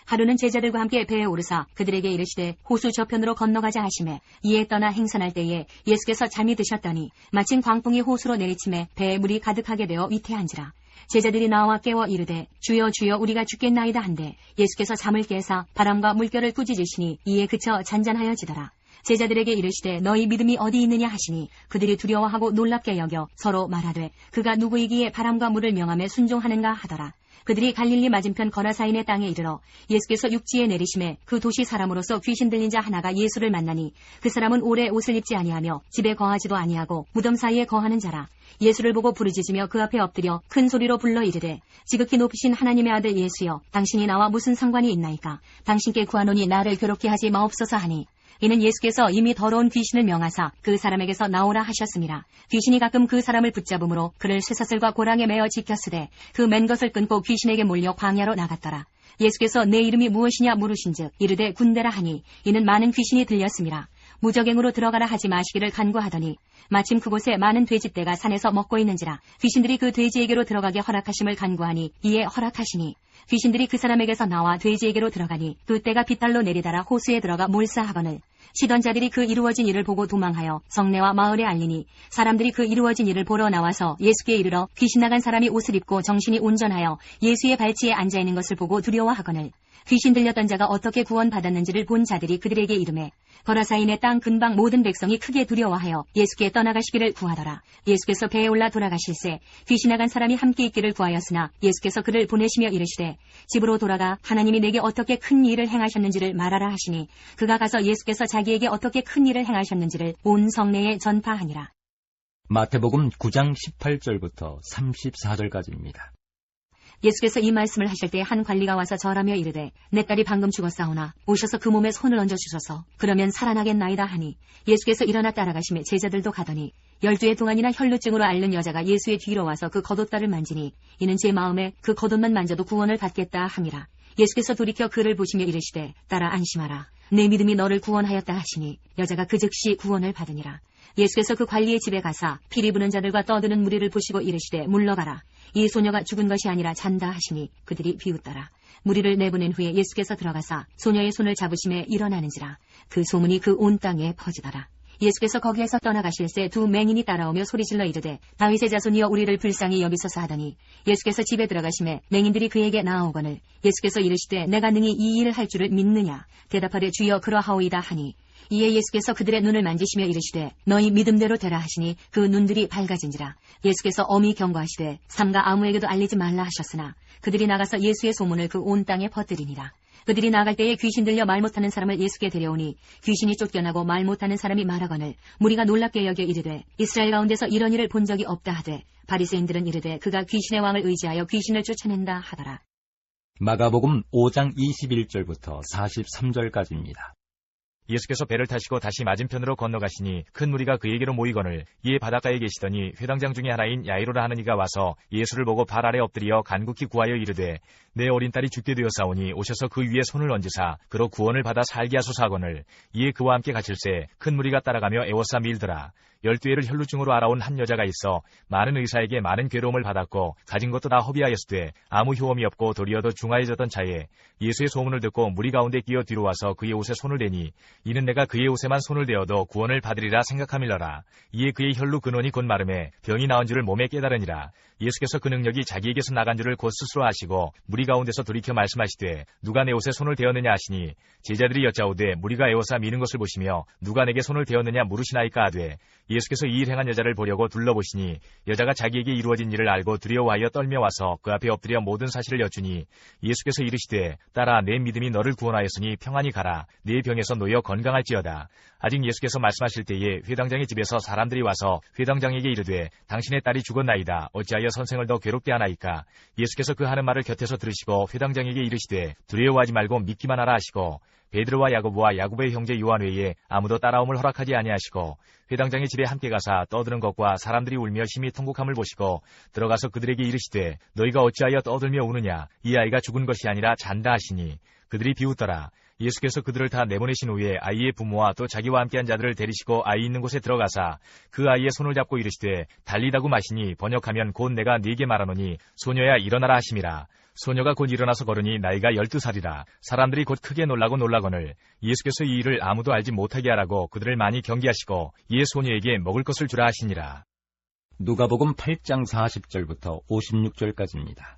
하루는 제자들과 함께 배에 오르사 그들에게 이르시되 호수 저편으로 건너가자 하시매 이에 떠나 행선할 때에 예수께서 잠이 드셨더니 마침 광풍이 호수로 내리침에 배에 물이 가득하게 되어 위태한지라. 제자들이 나와 깨워 이르되 주여 주여 우리가 죽겠나이다 한데 예수께서 잠을 깨사 바람과 물결을 꾸짖으시니 이에 그쳐 잔잔하여지더라. 제자들에게 이르시되 너희 믿음이 어디 있느냐 하시니 그들이 두려워하고 놀랍게 여겨 서로 말하되 그가 누구이기에 바람과 물을 명함에 순종하는가 하더라. 그들이 갈릴리 맞은편 거라사인의 땅에 이르러 예수께서 육지에 내리심에 그 도시 사람으로서 귀신 들린 자 하나가 예수를 만나니 그 사람은 오래 옷을 입지 아니하며 집에 거하지도 아니하고 무덤 사이에 거하는 자라. 예수를 보고 부르짖으며 그 앞에 엎드려 큰 소리로 불러 이르되 지극히 높으신 하나님의 아들 예수여 당신이 나와 무슨 상관이 있나이까. 당신께 구하노니 나를 괴롭게 하지 마옵소서 하니 이는 예수께서 이미 더러운 귀신을 명하사 그 사람에게서 나오라 하셨습니다. 귀신이 가끔 그 사람을 붙잡음으로 그를 쇠사슬과 고랑에 매어 지켰으되 그 맨 것을 끊고 귀신에게 몰려 광야로 나갔더라. 예수께서 내 이름이 무엇이냐 물으신즉 이르되 군대라 하니 이는 많은 귀신이 들렸습니다. 무적행으로 들어가라 하지 마시기를 간구하더니 마침 그곳에 많은 돼지떼가 산에서 먹고 있는지라 귀신들이 그 돼지에게로 들어가게 허락하심을 간구하니 이에 허락하시니 귀신들이 그 사람에게서 나와 돼지에게로 들어가니 그 떼가 빗달로 내리다라 호수에 들어가 몰사하거늘 시던 자들이 그 이루어진 일을 보고 도망하여 성내와 마을에 알리니 사람들이 그 이루어진 일을 보러 나와서 예수께 이르러 귀신 나간 사람이 옷을 입고 정신이 온전하여 예수의 발치에 앉아있는 것을 보고 두려워하거늘 귀신 들렸던 자가 어떻게 구원받았는지를 본 자들이 그들에게 이르매 거라사인의 땅 근방 모든 백성이 크게 두려워하여 예수께 떠나가시기를 구하더라. 예수께서 배에 올라 돌아가실새 귀신 나간 사람이 함께 있기를 구하였으나 예수께서 그를 보내시며 이르시되 집으로 돌아가 하나님이 내게 어떻게 큰 일을 행하셨는지를 말하라 하시니 그가 가서 예수께서 자기에게 어떻게 큰 일을 행하셨는지를 온 성내에 전파하니라. 마태복음 9장 18절부터 34절까지입니다. 예수께서 이 말씀을 하실 때 한 관리가 와서 절하며 이르되 내 딸이 방금 죽었사오나 오셔서 그 몸에 손을 얹어주소서 그러면 살아나겠나이다 하니 예수께서 일어나 따라가시며 제자들도 가더니 12해 동안이나 혈루증으로 앓는 여자가 예수의 뒤로 와서 그 겉옷다를 만지니 이는 제 마음에 그 겉옷만 만져도 구원을 받겠다 함이라. 예수께서 돌이켜 그를 보시며 이르시되 딸아 안심하라 내 믿음이 너를 구원하였다 하시니 여자가 그 즉시 구원을 받으니라. 예수께서 그 관리의 집에 가사 피리 부는 자들과 떠드는 무리를 보시고 이르시되 물러가라 이 소녀가 죽은 것이 아니라 잔다 하시니 그들이 비웃더라. 무리를 내보낸 후에 예수께서 들어가사 소녀의 손을 잡으심에 일어나는지라. 그 소문이 그 온 땅에 퍼지더라. 예수께서 거기에서 떠나가실새 두 맹인이 따라오며 소리질러 이르되 다윗의 자손이여 우리를 불쌍히 여기소서 하더니 예수께서 집에 들어가심에 맹인들이 그에게 나아오거늘 예수께서 이르시되 내가 능히 이 일을 할 줄을 믿느냐. 대답하되 주여 그러하오이다 하니 이에 예수께서 그들의 눈을 만지시며 이르시되 너희 믿음대로 되라 하시니 그 눈들이 밝아진지라. 예수께서 엄히 경고하시되 삼가 아무에게도 알리지 말라 하셨으나 그들이 나가서 예수의 소문을 그 온 땅에 퍼뜨리니라. 그들이 나갈 때에 귀신 들려 말 못하는 사람을 예수께 데려오니 귀신이 쫓겨나고 말 못하는 사람이 말하거늘 무리가 놀랍게 여겨 이르되 이스라엘 가운데서 이런 일을 본 적이 없다 하되 바리새인들은 이르되 그가 귀신의 왕을 의지하여 귀신을 쫓아낸다 하더라. 마가복음 5장 21절부터 43절까지입니다. 예수께서 배를 타시고 다시 맞은편으로 건너가시니 큰 무리가 그에게로 모이거늘 이에 바닷가에 계시더니 회당장 중에 하나인 야이로라 하는 이가 와서 예수를 보고 발 아래 엎드려 간곡히 구하여 이르되 내 어린 딸이 죽게 되었사오니 오셔서 그 위에 손을 얹으사 그로 구원을 받아 살게 하소서 하거늘 이에 그와 함께 가실새 큰 무리가 따라가며 애워싸 밀더라. 12해를 혈루증으로 알아온 한 여자가 있어 많은 의사에게 많은 괴로움을 받았고 가진 것도 다 허비하였으되 아무 효험이 없고 도리어 더 중하여졌던 차에 예수의 소문을 듣고 무리 가운데 끼어 뒤로 와서 그의 옷에 손을 대니 이는 내가 그의 옷에만 손을 대어도 구원을 받으리라 생각함일러라. 이에 그의 혈루 근원이 곧 마름에 병이 나은 줄을 몸에 깨달으니라. 예수께서 그 능력이 자기에게서 나간 줄을 곧 스스로 아시고 무리 가운데서 돌이켜 말씀하시되 누가 내 옷에 손을 대었느냐 하시니 제자들이 여짜오되 무리가 애워싸 미는 것을 보시며 누가 내게 손을 대었느냐 물으시나이까 하되 예수께서 이 일 행한 여자를 보려고 둘러보시니 여자가 자기에게 이루어진 일을 알고 두려워하여 떨며 와서 그 앞에 엎드려 모든 사실을 여쭈니 예수께서 이르시되 딸아 내 믿음이 너를 구원하였으니 평안히 가라 네 병에서 놓여 건강할지어다. 아직 예수께서 말씀하실 때에 회당장의 집에서 사람들이 와서 회당장에게 이르되 당신의 딸이 죽었나이다. 어찌하여 선생을 더 괴롭게 하나이까. 예수께서 그 하는 말을 곁에서 들으시고 회당장에게 이르시되 두려워하지 말고 믿기만 하라 하시고 베드로와 야고보와 야고보의 형제 요한 외에 아무도 따라옴을 허락하지 아니하시고 회당장의 집에 함께 가사 떠드는 것과 사람들이 울며 심히 통곡함을 보시고 들어가서 그들에게 이르시되 너희가 어찌하여 떠들며 우느냐. 이 아이가 죽은 것이 아니라 잔다 하시니 그들이 비웃더라. 예수께서 그들을 다 내보내신 후에 아이의 부모와 또 자기와 함께한 자들을 데리시고 아이 있는 곳에 들어가사 그 아이의 손을 잡고 이르시되 달리다고 마시니 번역하면 곧 내가 네게 말하노니 소녀야 일어나라 하심이라. 소녀가 곧 일어나서 걸으니 나이가 12살이라. 사람들이 곧 크게 놀라거늘 예수께서 이 일을 아무도 알지 못하게 하라고 그들을 많이 경계하시고 이에 소녀에게 먹을 것을 주라 하시니라. 누가복음 8장 40절부터 56절까지입니다.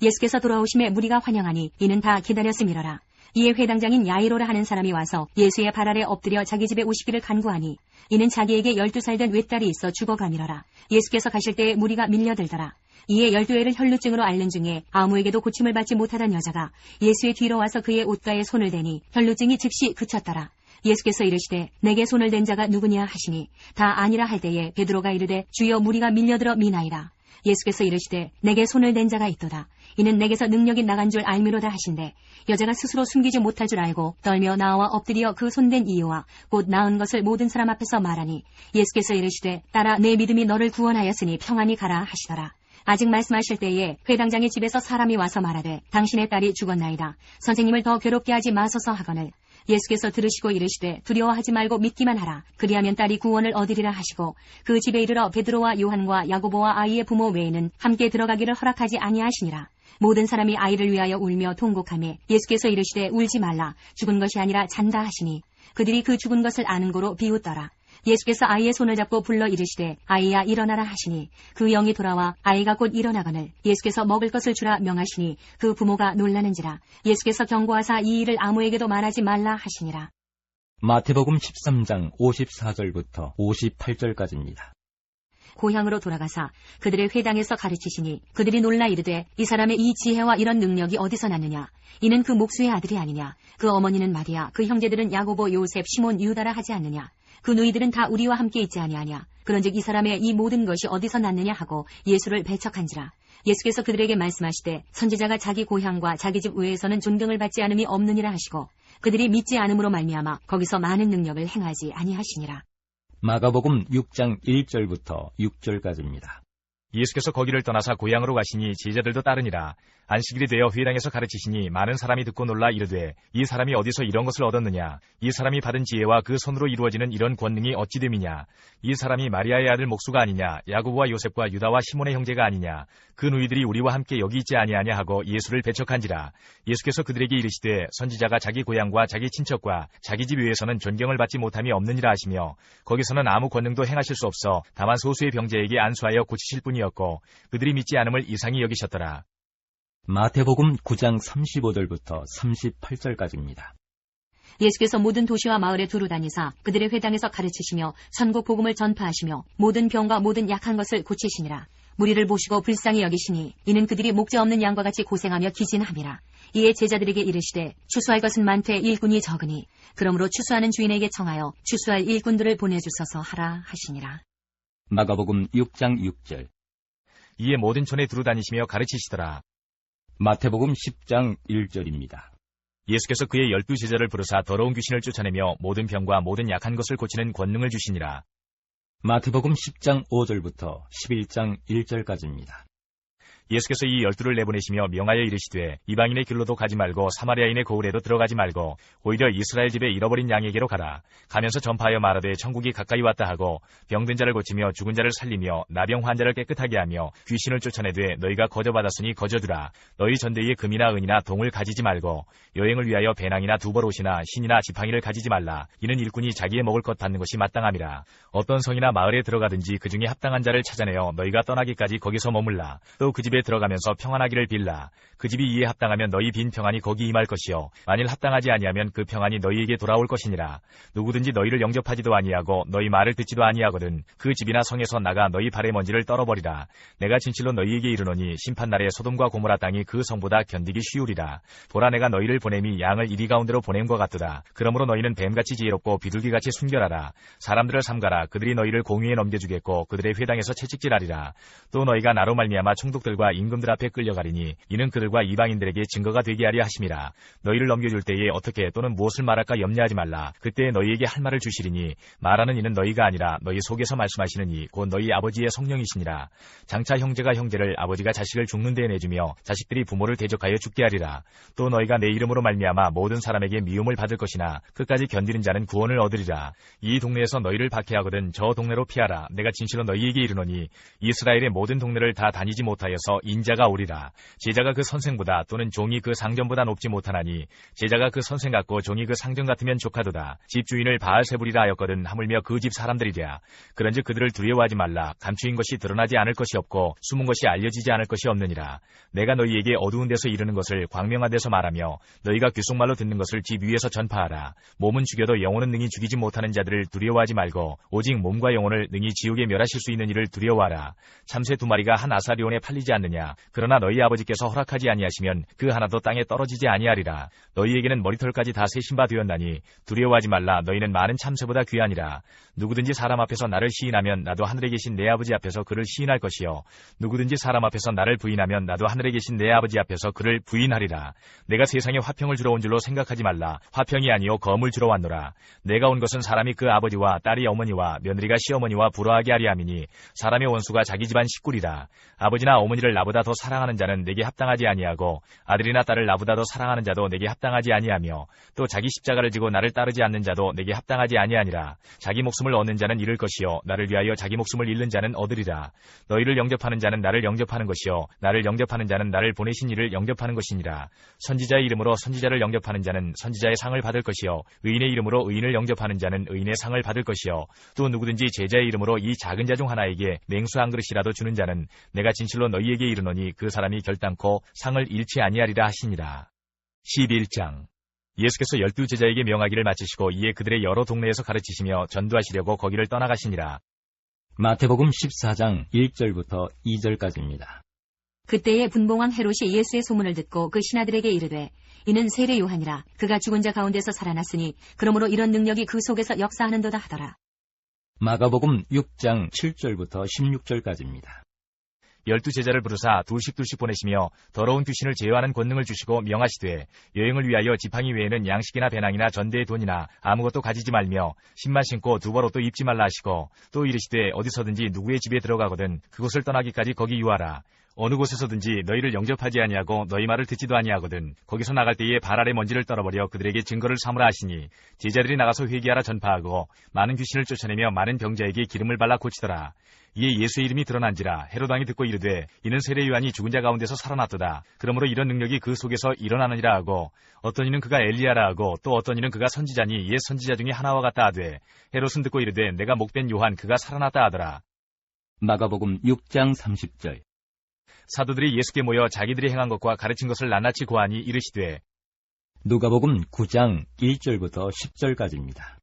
예수께서 돌아오심에 무리가 환영하니 이는 다 기다렸음이러라. 이에 회당장인 야이로라 하는 사람이 와서 예수의 발 아래 엎드려 자기 집에 오시기를 간구하니 이는 자기에게 12살 된 외딸이 있어 죽어가니러라. 예수께서 가실 때에 무리가 밀려들더라. 이에 12회를 혈루증으로 앓는 중에 아무에게도 고침을 받지 못하던 여자가 예수의 뒤로 와서 그의 옷가에 손을 대니 혈루증이 즉시 그쳤더라. 예수께서 이르시되 내게 손을 댄 자가 누구냐 하시니 다 아니라 할 때에 베드로가 이르되 주여 무리가 밀려들어 미나이다. 예수께서 이르시되 내게 손을 댄 자가 있도다. 이는 내게서 능력이 나간 줄 알미로다 하신대 여자가 스스로 숨기지 못할 줄 알고 떨며 나와 엎드려 그 손댄 이유와 곧 나은 것을 모든 사람 앞에서 말하니 예수께서 이르시되 딸아 내 믿음이 너를 구원하였으니 평안히 가라 하시더라. 아직 말씀하실 때에 회당장의 집에서 사람이 와서 말하되 당신의 딸이 죽었나이다. 선생님을 더 괴롭게 하지 마소서 하거늘 예수께서 들으시고 이르시되 두려워하지 말고 믿기만 하라. 그리하면 딸이 구원을 얻으리라 하시고 그 집에 이르러 베드로와 요한과 야고보와 아이의 부모 외에는 함께 들어가기를 허락하지 아니하시니라. 모든 사람이 아이를 위하여 울며 통곡하며 예수께서 이르시되 울지 말라. 죽은 것이 아니라 잔다 하시니 그들이 그 죽은 것을 아는 고로 비웃더라. 예수께서 아이의 손을 잡고 불러 이르시되 아이야 일어나라 하시니 그 영이 돌아와 아이가 곧 일어나거늘 예수께서 먹을 것을 주라 명하시니 그 부모가 놀라는지라. 예수께서 경고하사 이 일을 아무에게도 말하지 말라 하시니라. 마태복음 13장 54절부터 58절까지입니다. 고향으로 돌아가사 그들의 회당에서 가르치시니 그들이 놀라 이르되 이 사람의 이 지혜와 이런 능력이 어디서 났느냐. 이는 그 목수의 아들이 아니냐. 그 어머니는 마리아 그 형제들은 야고보 요셉 시몬 유다라 하지 않느냐. 그 누이들은 다 우리와 함께 있지 아니하냐. 그런즉 이 사람의 이 모든 것이 어디서 났느냐 하고 예수를 배척한지라. 예수께서 그들에게 말씀하시되 선지자가 자기 고향과 자기 집 외에서는 존경을 받지 않음이 없느니라 하시고 그들이 믿지 않음으로 말미암아 거기서 많은 능력을 행하지 아니하시니라. 마가복음 6장 1절부터 6절까지입니다. 예수께서 거기를 떠나사 고향으로 가시니 제자들도 따르니라. 안식일이 되어 회당에서 가르치시니 많은 사람이 듣고 놀라 이르되 이 사람이 어디서 이런 것을 얻었느냐. 이 사람이 받은 지혜와 그 손으로 이루어지는 이런 권능이 어찌 됨이냐. 이 사람이 마리아의 아들 목수가 아니냐. 야고보와 요셉과 유다와 시몬의 형제가 아니냐. 그 누이들이 우리와 함께 여기 있지 아니하냐 하고 예수를 배척한지라. 예수께서 그들에게 이르시되 선지자가 자기 고향과 자기 친척과 자기 집 위에서는 존경을 받지 못함이 없느니라 하시며 거기서는 아무 권능도 행하실 수 없어 다만 소수의 병자에게 안수하여 고치실 뿐이었고 그들이 믿지 않음을 이상히 여기셨더라. 마태복음 9장 35절부터 38절까지입니다. 예수께서 모든 도시와 마을에 두루 다니사 그들의 회당에서 가르치시며 천국 복음을 전파하시며 모든 병과 모든 약한 것을 고치시니라. 무리를 보시고 불쌍히 여기시니 이는 그들이 목자 없는 양과 같이 고생하며 기진함이라. 이에 제자들에게 이르시되 추수할 것은 많되 일꾼이 적으니 그러므로 추수하는 주인에게 청하여 추수할 일꾼들을 보내주소서 하라 하시니라. 마가복음 6장 6절. 이에 모든 촌에 두루 다니시며 가르치시더라. 마태복음 10장 1절입니다. 예수께서 그의 12 제자를 부르사 더러운 귀신을 쫓아내며 모든 병과 모든 약한 것을 고치는 권능을 주시니라. 마태복음 10장 5절부터 11장 1절까지입니다. 예수께서 이 12를 내보내시며 명하여 이르시되 이방인의 길로도 가지 말고 사마리아인의 고을에도 들어가지 말고 오히려 이스라엘 집에 잃어버린 양에게로 가라. 가면서 전파하여 말하되 천국이 가까이 왔다 하고 병든 자를 고치며 죽은 자를 살리며 나병 환자를 깨끗하게 하며 귀신을 쫓아내되 너희가 거저받았으니 거저두라. 너희 전대에 금이나 은이나 동을 가지지 말고 여행을 위하여 배낭이나 두벌옷이나 신이나 지팡이를 가지지 말라. 이는 일꾼이 자기의 먹을 것 받는 것이 마땅함이라. 어떤 성이나 마을에 들어가든지 그 중에 합당한 자를 찾아내어 너희가 떠나기까지 거기서 머물라. 또 그 집에 집에 들어가면서 평안하기를 빌라. 그 집이 이에 합당하면 너희 빈 평안이 거기 임할 것이요 만일 합당하지 아니하면 그 평안이 너희에게 돌아올 것이니라. 누구든지 너희를 영접하지도 아니하고 너희 말을 듣지도 아니하거든 그 집이나 성에서 나가 너희 발의 먼지를 떨어버리라. 내가 진실로 너희에게 이르노니 심판날에 소돔과 고모라 땅이 그 성보다 견디기 쉬우리라. 보라 내가 너희를 보냄이 양을 이리 가운데로 보냄과 같도다. 그러므로 너희는 뱀같이 지혜롭고 비둘기같이 순결하라. 사람들을 삼가라. 그들이 너희를 공의에 넘겨주겠고 그들의 회당에서 채찍질하리라. 또 너희가 나로 말미암아 총독들과 임금들 앞에 끌려가리니 이는 그들과 이방인들에게 증거가 되게 하려 하심이라. 너희를 넘겨줄 때에 어떻게 또는 무엇을 말할까 염려하지 말라. 그때에 너희에게 할 말을 주시리니 말하는 이는 너희가 아니라 너희 속에서 말씀하시는 이 곧 너희 아버지의 성령이시니라. 장차 형제가 형제를 아버지가 자식을 죽는 데에 내주며 자식들이 부모를 대적하여 죽게 하리라. 또 너희가 내 이름으로 말미암아 모든 사람에게 미움을 받을 것이나 끝까지 견디는 자는 구원을 얻으리라. 이 동네에서 너희를 박해하거든 저 동네로 피하라. 내가 진실로 너희에게 이르노니 이스라엘의 모든 동네를 다 다니지 못하여서 인자가 오리라. 제자가 그 선생보다 또는 종이 그 상전보다 높지 못하나니 제자가 그 선생 같고 종이 그 상전 같으면 족하도다. 집 주인을 바알세불이라 하였거든 하물며 그 집 사람들이랴. 그런즉 그들을 두려워하지 말라. 감추인 것이 드러나지 않을 것이 없고 숨은 것이 알려지지 않을 것이 없느니라. 내가 너희에게 어두운 데서 이르는 것을 광명한 데서 말하며 너희가 귓속말로 듣는 것을 집 위에서 전파하라. 몸은 죽여도 영혼은 능히 죽이지 못하는 자들을 두려워하지 말고 오직 몸과 영혼을 능히 지옥에 멸하실 수 있는 이를 두려워하라. 참새 2마리가 한 아사리온에 팔리지 않느냐. 그러나 너희 아버지께서 허락하지 아니하시면 그 하나도 땅에 떨어지지 아니하리라. 너희에게는 머리털까지 다 세신 바 되었나니 두려워하지 말라. 너희는 많은 참새보다 귀하니라. 누구든지 사람 앞에서 나를 시인하면 나도 하늘에 계신 내 아버지 앞에서 그를 시인할 것이요 누구든지 사람 앞에서 나를 부인하면 나도 하늘에 계신 내 아버지 앞에서 그를 부인하리라. 내가 세상에 화평을 주러 온 줄로 생각하지 말라. 화평이 아니요 검을 주러 왔노라. 내가 온 것은 사람이 그 아버지와 딸이 어머니와 며느리가 시어머니와 부러하게 하리 함이니 사람의 원수가 자기 집안 식구리라. 아버지나 어머니를 나보다 더 사랑하는 자는 내게 합당하지 아니하고 아들이나 딸을 나보다 더 사랑하는 자도 내게 합당하지 아니하며 또 자기 십자가를 지고 나를 따르지 않는 자도 내게 합당하지 아니하니라. 자기 목숨을 얻는 자는 잃을 것이요 나를 위하여 자기 목숨을 잃는 자는 얻으리라. 너희를 영접하는 자는 나를 영접하는 것이요 나를 영접하는 자는 나를 보내신 이를 영접하는 것이니라. 선지자의 이름으로 선지자를 영접하는 자는 선지자의 상을 받을 것이요 의인의 이름으로 의인을 영접하는 자는 의인의 상을 받을 것이요 또 누구든지 제자의 이름으로 이 작은 자 중 하나에게 냉수 한 그릇이라도 주는 자는 내가 진실로 너희에게 이르노니 그 사람이 결단코 상을 잃지 아니하리라 하시니라. 11장 예수께서 12제자에게 명하기를 마치시고 이에 그들의 여러 동네에서 가르치시며 전도하시려고 거기를 떠나가시니라. 마태복음 14장 1절부터 2절까지입니다. 그때에 분봉왕 헤롯이 예수의 소문을 듣고 그 신하들에게 이르되 이는 세례 요한이라. 그가 죽은 자 가운데서 살아났으니 그러므로 이런 능력이 그 속에서 역사하는도다 하더라. 마가복음 6장 7절부터 16절까지입니다. 12제자를 부르사 둘씩 보내시며 더러운 귀신을 제어하는 권능을 주시고 명하시되 여행을 위하여 지팡이 외에는 양식이나 배낭이나 전대의 돈이나 아무것도 가지지 말며 신만 신고 두벌 옷도 입지 말라 하시고 또 이르시되 어디서든지 누구의 집에 들어가거든 그곳을 떠나기까지 거기 유하라. 어느 곳에서든지 너희를 영접하지 아니하고 너희 말을 듣지도 아니하거든 거기서 나갈 때에 발 아래 먼지를 떨어버려 그들에게 증거를 삼으라 하시니 제자들이 나가서 회개하라 전파하고 많은 귀신을 쫓아내며 많은 병자에게 기름을 발라 고치더라. 이에 예수의 이름이 드러난지라 헤롯 왕이 듣고 이르되 이는 세례 요한이 죽은 자 가운데서 살아났도다. 그러므로 이런 능력이 그 속에서 일어나느니라 하고 어떤 이는 그가 엘리야라 하고 또 어떤 이는 그가 선지자니 옛 선지자 중에 하나와 같다 하되 헤롯은 듣고 이르되 내가 목된 요한 그가 살아났다 하더라. 마가복음 6장 30절 사도들이 예수께 모여 자기들이 행한 것과 가르친 것을 낱낱이 고하니 이르시되 누가복음 9장 1절부터 10절까지입니다.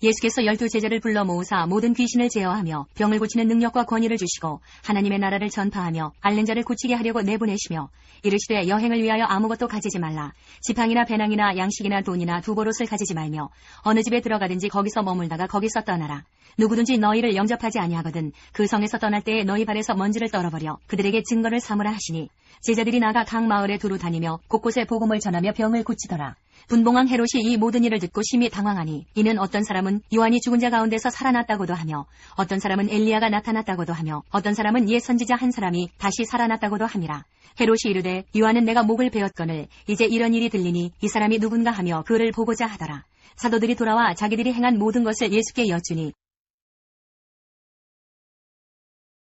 예수께서 12제자를 불러 모으사 모든 귀신을 제어하며 병을 고치는 능력과 권위를 주시고 하나님의 나라를 전파하며 앓는 자를 고치게 하려고 내보내시며 이르시되 여행을 위하여 아무것도 가지지 말라. 지팡이나 배낭이나 양식이나 돈이나 두보롯을 가지지 말며 어느 집에 들어가든지 거기서 머물다가 거기서 떠나라. 누구든지 너희를 영접하지 아니하거든 그 성에서 떠날 때에 너희 발에서 먼지를 떨어버려 그들에게 증거를 삼으라 하시니 제자들이 나가 각 마을에 두루 다니며 곳곳에 복음을 전하며 병을 고치더라. 분봉왕 헤롯이 이 모든 일을 듣고 심히 당황하니 이는 어떤 사람은 요한이 죽은 자 가운데서 살아났다고도 하며 어떤 사람은 엘리야가 나타났다고도 하며 어떤 사람은 옛 선지자 한 사람이 다시 살아났다고도 함이라. 헤롯이 이르되 요한은 내가 목을 베었거늘 이제 이런 일이 들리니 이 사람이 누군가 하며 그를 보고자 하더라. 사도들이 돌아와 자기들이 행한 모든 것을 예수께 여쭈니